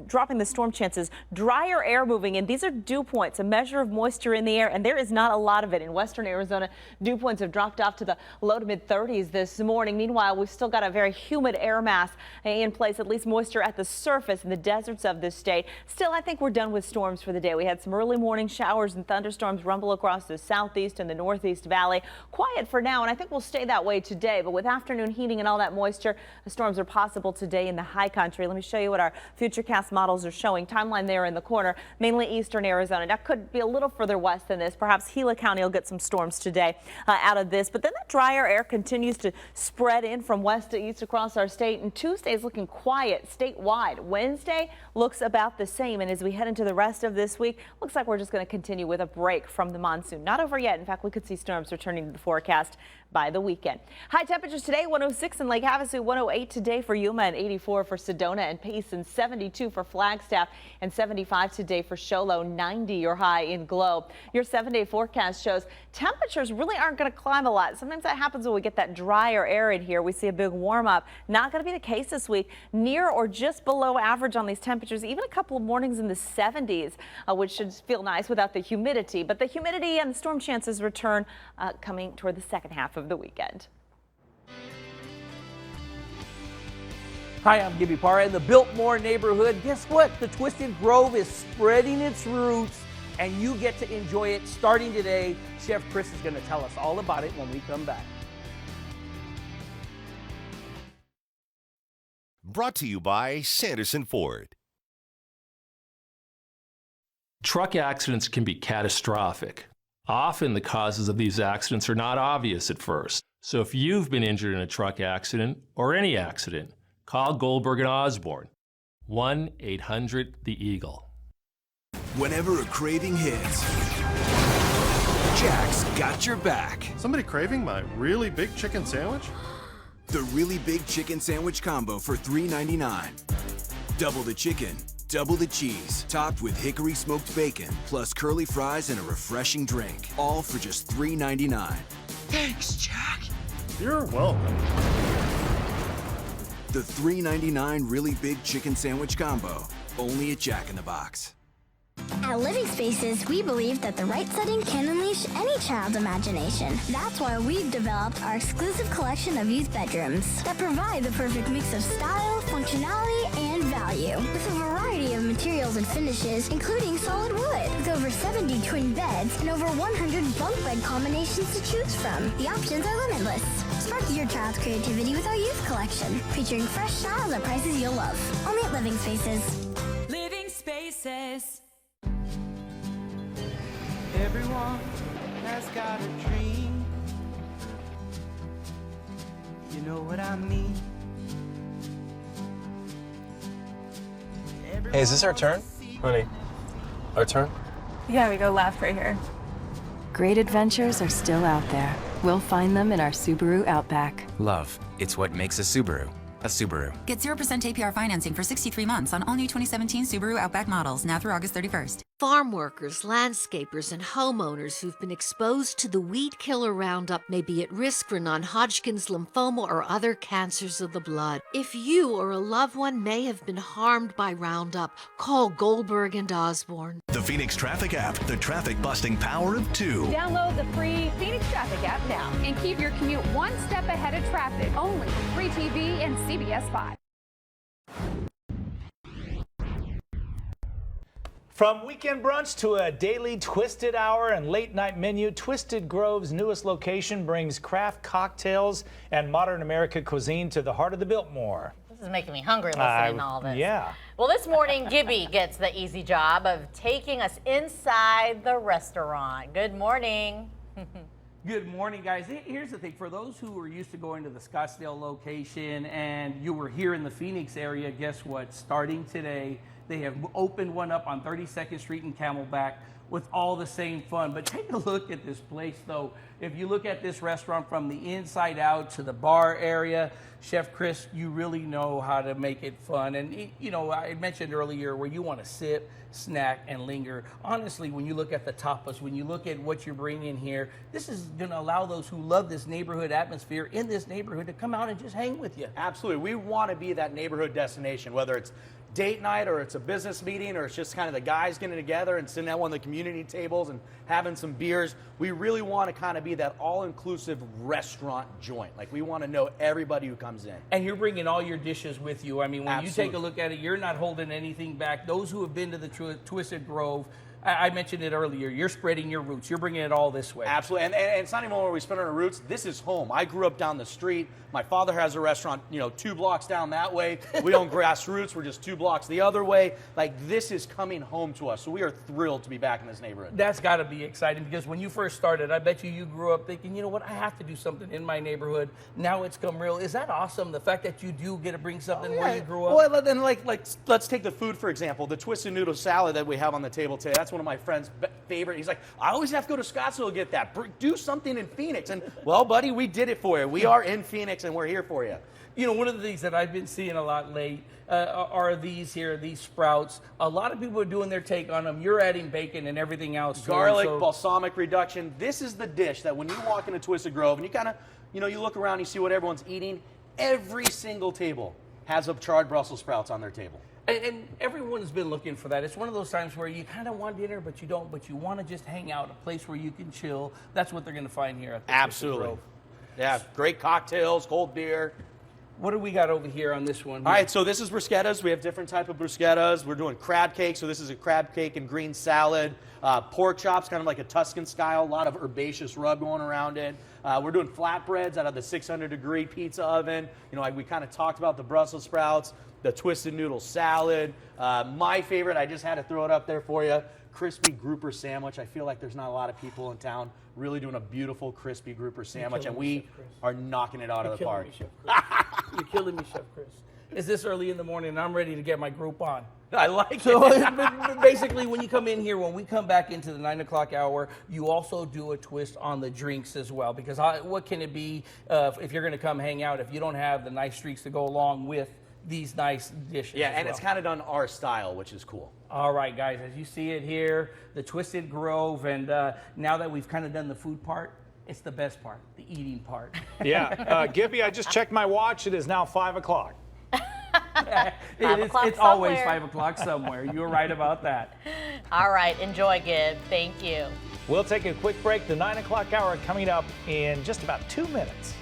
dropping the storm chances. Drier air moving in. These are dew points, a measure of moisture in the air, and there is not a lot of it in western Arizona. Dew points have dropped off to the low to mid 30s this morning. Meanwhile, we've still got a very humid air mass in place, at least moisture at the surface in the deserts of this state. Still, I think we're done with storms for the day. We had some early morning showers and thunderstorms rumble across the southeast and the northeast valley. Quiet for now, and I think we'll stay that way today. But with afternoon heating and all that moisture, the storms are possible today in the high country. Let me show you what our futurecast models are showing. Timeline there in the corner, mainly eastern Arizona. That could be a little further west than this. Perhaps Gila County will get some storms today out of this. But then that drier air continues to spread in from west to east across our state. And Tuesday is looking quiet statewide. Wednesday looks about the same. And as we head into the rest of this week, looks like we're just going to continue with a break from the monsoon. Not over yet. In fact, we could see storms returning to the forecast by the weekend. High temperatures today, 106 in Lake Havasu, 108 today for Yuma, and 84 for Sedona and Payson, 72 for Flagstaff, and 75 today for Show Low, 90 your high in Globe. Your 7-day forecast shows temperatures really aren't going to climb a lot. Sometimes that happens when we get that drier air in here. We see a big warm up. Not going to be the case this week. Near or just below average on these temperatures, even a couple of mornings in the 70s, which should feel nice without the humidity. But the humidity and the storm chances return coming toward the second half of the weekend. Hi, I'm Gibby Parra in the Biltmore neighborhood. Guess what? The Twisted Grove is spreading its roots, and you get to enjoy it starting today. Chef Chris is going to tell us all about it when we come back. Brought to you by Sanderson Ford. Truck accidents can be catastrophic. Often the causes of these accidents are not obvious at first. So if you've been injured in a truck accident or any accident, call Goldberg and Osborne. 1-800-THE-EAGLE. Whenever a craving hits, Jack's got your back. Somebody craving my really big chicken sandwich? The really big chicken sandwich combo for $3.99. Double the chicken, double the cheese, topped with hickory smoked bacon, plus curly fries and a refreshing drink. All for just $3.99. Thanks, Jack. You're welcome. The $3.99 really big chicken sandwich combo, only at Jack in the Box. At Living Spaces, we believe that the right setting can unleash any child's imagination. That's why we've developed our exclusive collection of youth bedrooms that provide the perfect mix of style, functionality, and value. With a variety of materials and finishes, including solid wood. With over 70 twin beds and over 100 bunk bed combinations to choose from, the options are limitless. Spark your child's creativity with our youth collection, featuring fresh styles at prices you'll love. Only at Living Spaces. Living Spaces. Everyone has got a dream. You know what I mean? Hey, is this our turn? Honey, our turn? Yeah, we go left right here. Great adventures are still out there. We'll find them in our Subaru Outback. Love, it's what makes a Subaru a Subaru. Get 0% APR financing for 63 months on all new 2017 Subaru Outback models now through August 31st. Farm workers, landscapers, and homeowners who've been exposed to the weed killer Roundup may be at risk for non-Hodgkin's lymphoma or other cancers of the blood. If you or a loved one may have been harmed by Roundup, call Goldberg and Osborne. The Phoenix Traffic app, the traffic-busting power of 2. Download the free Phoenix Traffic app now and keep your commute one step ahead of traffic. Only on Free TV and CBS 5. From weekend brunch to a daily Twisted hour and late night menu, Twisted Grove's newest location brings craft cocktails and modern American cuisine to the heart of the Biltmore. This is making me hungry listening to all this. Yeah. Well, this morning, Gibby gets the easy job of taking us inside the restaurant. Good morning. Good morning, guys. Here's the thing. For those who are used to going to the Scottsdale location and you were here in the Phoenix area, guess what? Starting today, they have opened one up on 32nd Street in Camelback with all the same fun. But take a look at this place, though. If you look at this restaurant from the inside out to the bar area, Chef Chris, you really know how to make it fun. And, you know, I mentioned earlier where you want to sit, snack, and linger. Honestly, when you look at the tapas, when you look at what you're bringing here, this is going to allow those who love this neighborhood atmosphere in this neighborhood to come out and just hang with you. Absolutely. We want to be that neighborhood destination, whether it's date night or it's a business meeting or it's just kind of the guys getting together and sitting at one of the community tables and having some beers. We really want to kind of be that all-inclusive restaurant joint. Like, we want to know everybody who comes in. And you're bringing all your dishes with you. I mean, when Absolutely. you take a look at it, you're not holding anything back. Those who have been to the Twisted Grove, I mentioned it earlier, you're spreading your roots. You're bringing it all this way. Absolutely. And it's not even where we spend our roots. This is home. I grew up down the street. My father has a restaurant, 2 blocks down that way. We don't grassroots. We're just 2 blocks the other way. Like, this is coming home to us. So we are thrilled to be back in this neighborhood. That's got to be exciting because when you first started, I bet you grew up thinking, you know what, I have to do something in my neighborhood. Now it's come real. Is that awesome, the fact that you do get to bring something where you grew up? Well, then, let's take the food, for example. The twisted noodle salad that we have on the table today, that's one of my friends' favorite. He's like, I always have to go to Scottsdale to get that. Do something in Phoenix. And, well, buddy, we did it for you. We are in Phoenix, and we're here for you. You know, one of the things that I've been seeing a lot late are these sprouts. A lot of people are doing their take on them. You're adding bacon and everything else. Garlic, balsamic reduction. This is the dish that when you walk into Twisted Grove and you kind of, you look around, you see what everyone's eating, every single table has a charred Brussels sprouts on their table. And everyone's been looking for that. It's one of those times where you kind of want dinner, but you don't, but you want to just hang out, a place where you can chill. That's what they're going to find here at the Absolutely. Grove. Yeah, great cocktails, cold beer. What do we got over here on this one? All right, so this is bruschettas. We have different type of bruschettas. We're doing crab cake, so this is a crab cake and green salad. Pork chops, kind of like a Tuscan style, a lot of herbaceous rub going around it. We're doing flatbreads out of the 600-degree pizza oven. We kind of talked about the Brussels sprouts, the twisted noodle salad. My favorite, I just had to throw it up there for you, crispy grouper sandwich. I feel like there's not a lot of people in town really doing a beautiful crispy grouper sandwich, and we are knocking it out of the park. You're killing me, Chef Chris. It's this early in the morning, and I'm ready to get my group on. I like it. So basically, when you come in here, when we come back into the 9 o'clock hour, you also do a twist on the drinks as well. Because what can it be if you're going to come hang out if you don't have the nice drinks to go along with these nice dishes? Yeah, and it's kind of done our style, which is cool. All right, guys, as you see it here, the Twisted Grove, and now that we've kind of done the food part, it's the best part, the eating part. Yeah, Gibby, I just checked my watch. It is now 5 o'clock. It's always 5 o'clock somewhere. You're right about that. All right, enjoy, Gib. Thank you. We'll take a quick break. The 9 o'clock hour coming up in just about 2 minutes.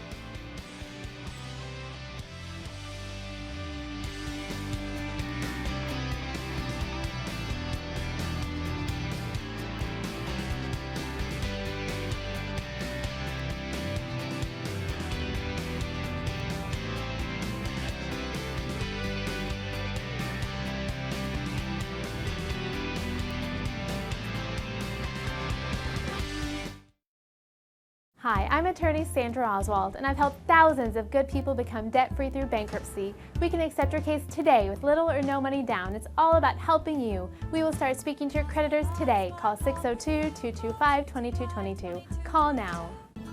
Hi, I'm attorney Sandra Oswald, and I've helped thousands of good people become debt-free through bankruptcy. We can accept your case today with little or no money down. It's all about helping you. We will start speaking to your creditors today. Call 602-225-2222. Call now.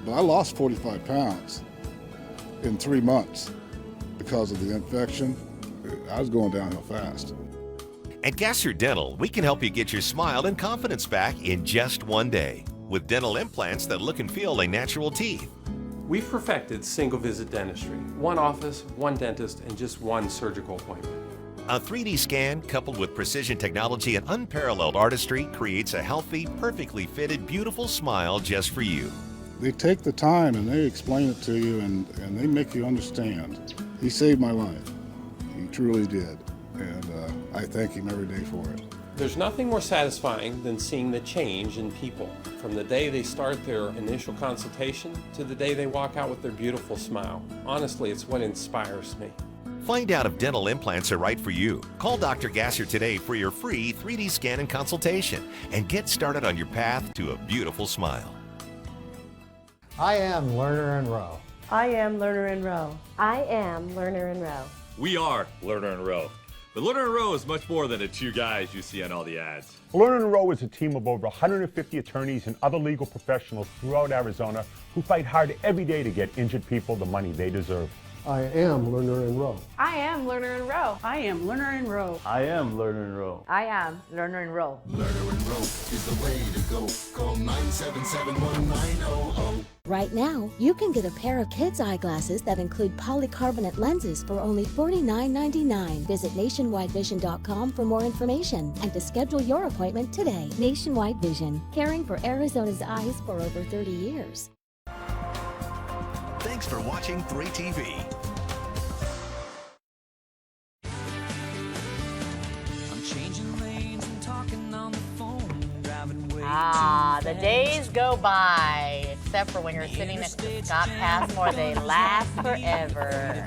But I lost 45 pounds in 3 months because of the infection. I was going downhill fast. At Gasser Dental, we can help you get your smile and confidence back in just one day with dental implants that look and feel like natural teeth. We've perfected single-visit dentistry. One office, one dentist, and just one surgical appointment. A 3D scan coupled with precision technology and unparalleled artistry creates a healthy, perfectly fitted, beautiful smile just for you. They take the time and they explain it to you and they make you understand. He saved my life. He truly did. And I thank him every day for it. There's nothing more satisfying than seeing the change in people from the day they start their initial consultation to the day they walk out with their beautiful smile. Honestly, it's what inspires me. Find out if dental implants are right for you. Call Dr. Gasser today for your free 3D scan and consultation and get started on your path to a beautiful smile. I am Lerner and Rowe. I am Lerner and Rowe. I am Lerner and Rowe. We are Lerner and Rowe. But Lerner & Rowe is much more than the two guys you see on all the ads. Lerner & Rowe is a team of over 150 attorneys and other legal professionals throughout Arizona who fight hard every day to get injured people the money they deserve. I am Lerner and Rowe. I am Lerner and Rowe. I am Lerner and Rowe. I am Lerner and Rowe. I am Lerner and Rowe. Lerner and Rowe is the way to go. Call 977-1900. Right now, you can get a pair of kids' eyeglasses that include polycarbonate lenses for only $49.99. Visit nationwidevision.com for more information and to schedule your appointment today. Nationwide Vision, caring for Arizona's eyes for over 30 years. Thanks for watching 3TV. I'm changing lanes and talking on the phone, driving way The days go by, except for when you're sitting next to Scott Passmore, they last forever.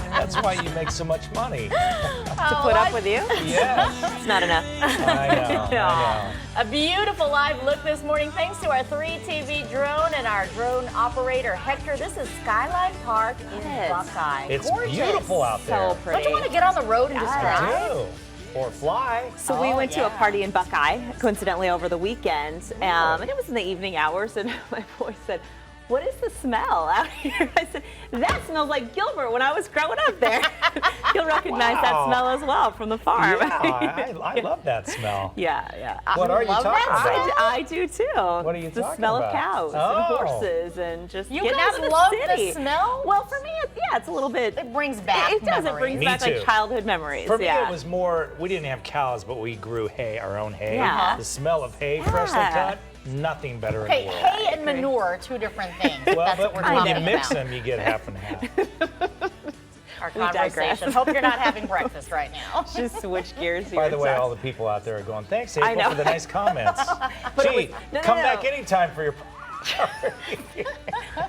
That's why you make so much money. To put up with you? Yes. It's not enough. I know. A beautiful live look this morning thanks to our 3TV drone and our drone operator, Hector. This is Skyline Park in Buckeye. It's gorgeous. Beautiful out there. So pretty. Don't you want to get on the road and just drive? I do. Or fly. So we went to a party in Buckeye, coincidentally over the weekend, and it was in the evening hours, and my boy said, "What is the smell out here?" I said, "That smells like Gilbert when I was growing up there." You'll recognize that smell as well from the farm. Yeah, I love that smell. Yeah. What are you talking about? I do too. What are you talking about? The smell of cows and horses and just You getting guys out of love the city. the smell? Well, for me, it's a little bit. It brings back It does. It memories. brings Me back too. like childhood memories. For me, it was more, we didn't have cows, but we grew hay, our own hay. Yeah. The smell of hay, freshly cut, nothing better in Okay, the world. hay and manure are two different things. Well, That's but what we're when talking you mix about. them, you get half and half. Our We digress. conversation. Hope you're not having breakfast right now. Just switch gears here. By the way, all the people out there are going, thanks, I April, know. for the nice comments. But it Gee, was- no, come no. back anytime for your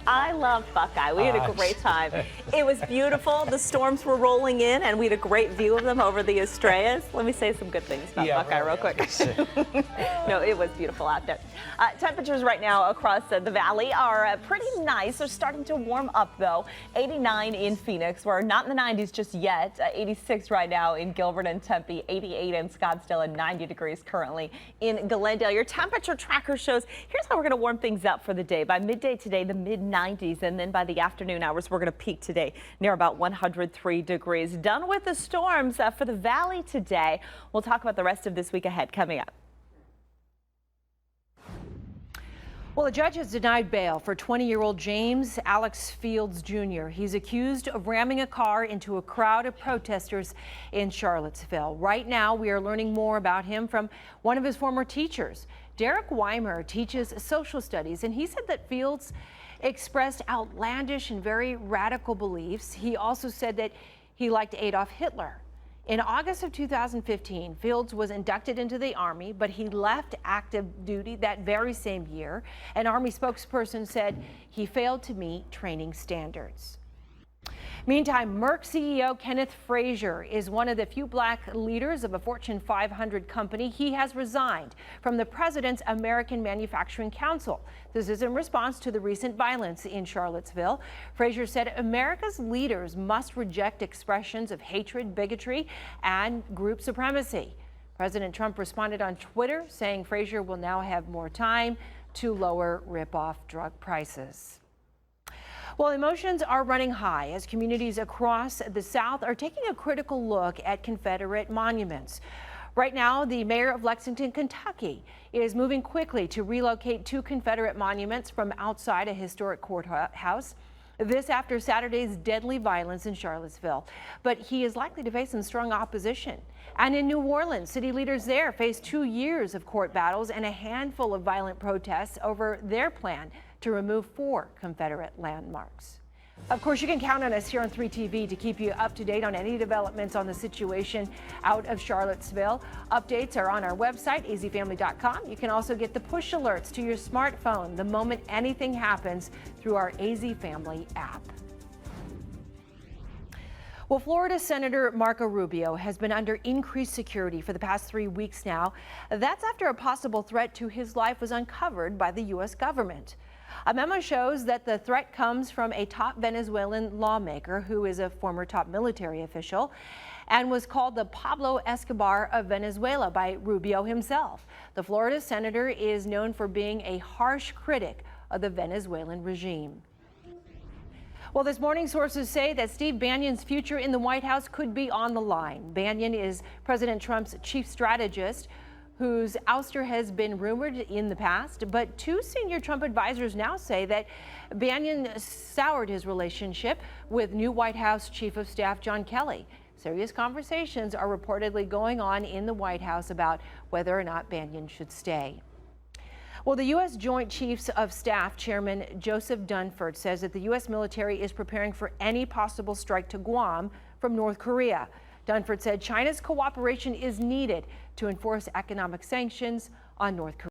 I love Buckeye. We had a great time. It was beautiful. The storms were rolling in, and we had a great view of them over the Estrellas. Let me say some good things about Buckeye real quick. No, it was beautiful out there. Temperatures right now across the valley are pretty nice. They're starting to warm up, though. 89 in Phoenix. We're not in the 90s just yet. 86 right now in Gilbert and Tempe. 88 in Scottsdale and 90 degrees currently in Glendale. Your temperature tracker shows here's how we're going to warm things up for the day. By midday today, the mid-90s, and then by the afternoon hours, we're going to peak today near about 103 degrees. Done with the storms for the valley today. We'll talk about the rest of this week ahead coming up. Well, a judge has denied bail for 20-year-old James Alex Fields Jr. He's accused of ramming a car into a crowd of protesters in Charlottesville. Right now, we are learning more about him from one of his former teachers. Derek Weimer teaches social studies, and he said that Fields expressed outlandish and very radical beliefs. He also said that he liked Adolf Hitler. In August of 2015, Fields was inducted into the Army, but he left active duty that very same year. An Army spokesperson said he failed to meet training standards. Meantime, Merck CEO Kenneth Frazier is one of the few black leaders of a Fortune 500 company. He has resigned from the president's American Manufacturing Council. This is in response to the recent violence in Charlottesville. Frazier said America's leaders must reject expressions of hatred, bigotry, and group supremacy. President Trump responded on Twitter, saying Frazier will now have more time to lower ripoff drug prices. Well, emotions are running high as communities across the South are taking a critical look at Confederate monuments. Right now, the mayor of Lexington, Kentucky, is moving quickly to relocate 2 Confederate monuments from outside a historic courthouse. This after Saturday's deadly violence in Charlottesville. But he is likely to face some strong opposition. And in New Orleans, city leaders there face 2 years of court battles and a handful of violent protests over their plan to remove 4 Confederate landmarks. Of course, you can count on us here on 3TV to keep you up to date on any developments on the situation out of Charlottesville. Updates are on our website, azfamily.com. You can also get the push alerts to your smartphone the moment anything happens through our AZ Family app. Well, Florida Senator Marco Rubio has been under increased security for the past 3 weeks now. That's after a possible threat to his life was uncovered by the U.S. government. A memo shows that the threat comes from a top Venezuelan lawmaker who is a former top military official and was called the Pablo Escobar of Venezuela by Rubio himself. The Florida senator is known for being a harsh critic of the Venezuelan regime. Well, this morning, sources say that Steve Bannon's future in the White House could be on the line. Bannon is President Trump's chief strategist, whose ouster has been rumored in the past, but 2 senior Trump advisors now say that Bannon soured his relationship with new White House Chief of Staff John Kelly. Serious conversations are reportedly going on in the White House about whether or not Bannon should stay. Well, the U.S. Joint Chiefs of Staff Chairman Joseph Dunford says that the U.S. military is preparing for any possible strike to Guam from North Korea. Dunford said China's cooperation is needed to enforce economic sanctions on North Korea.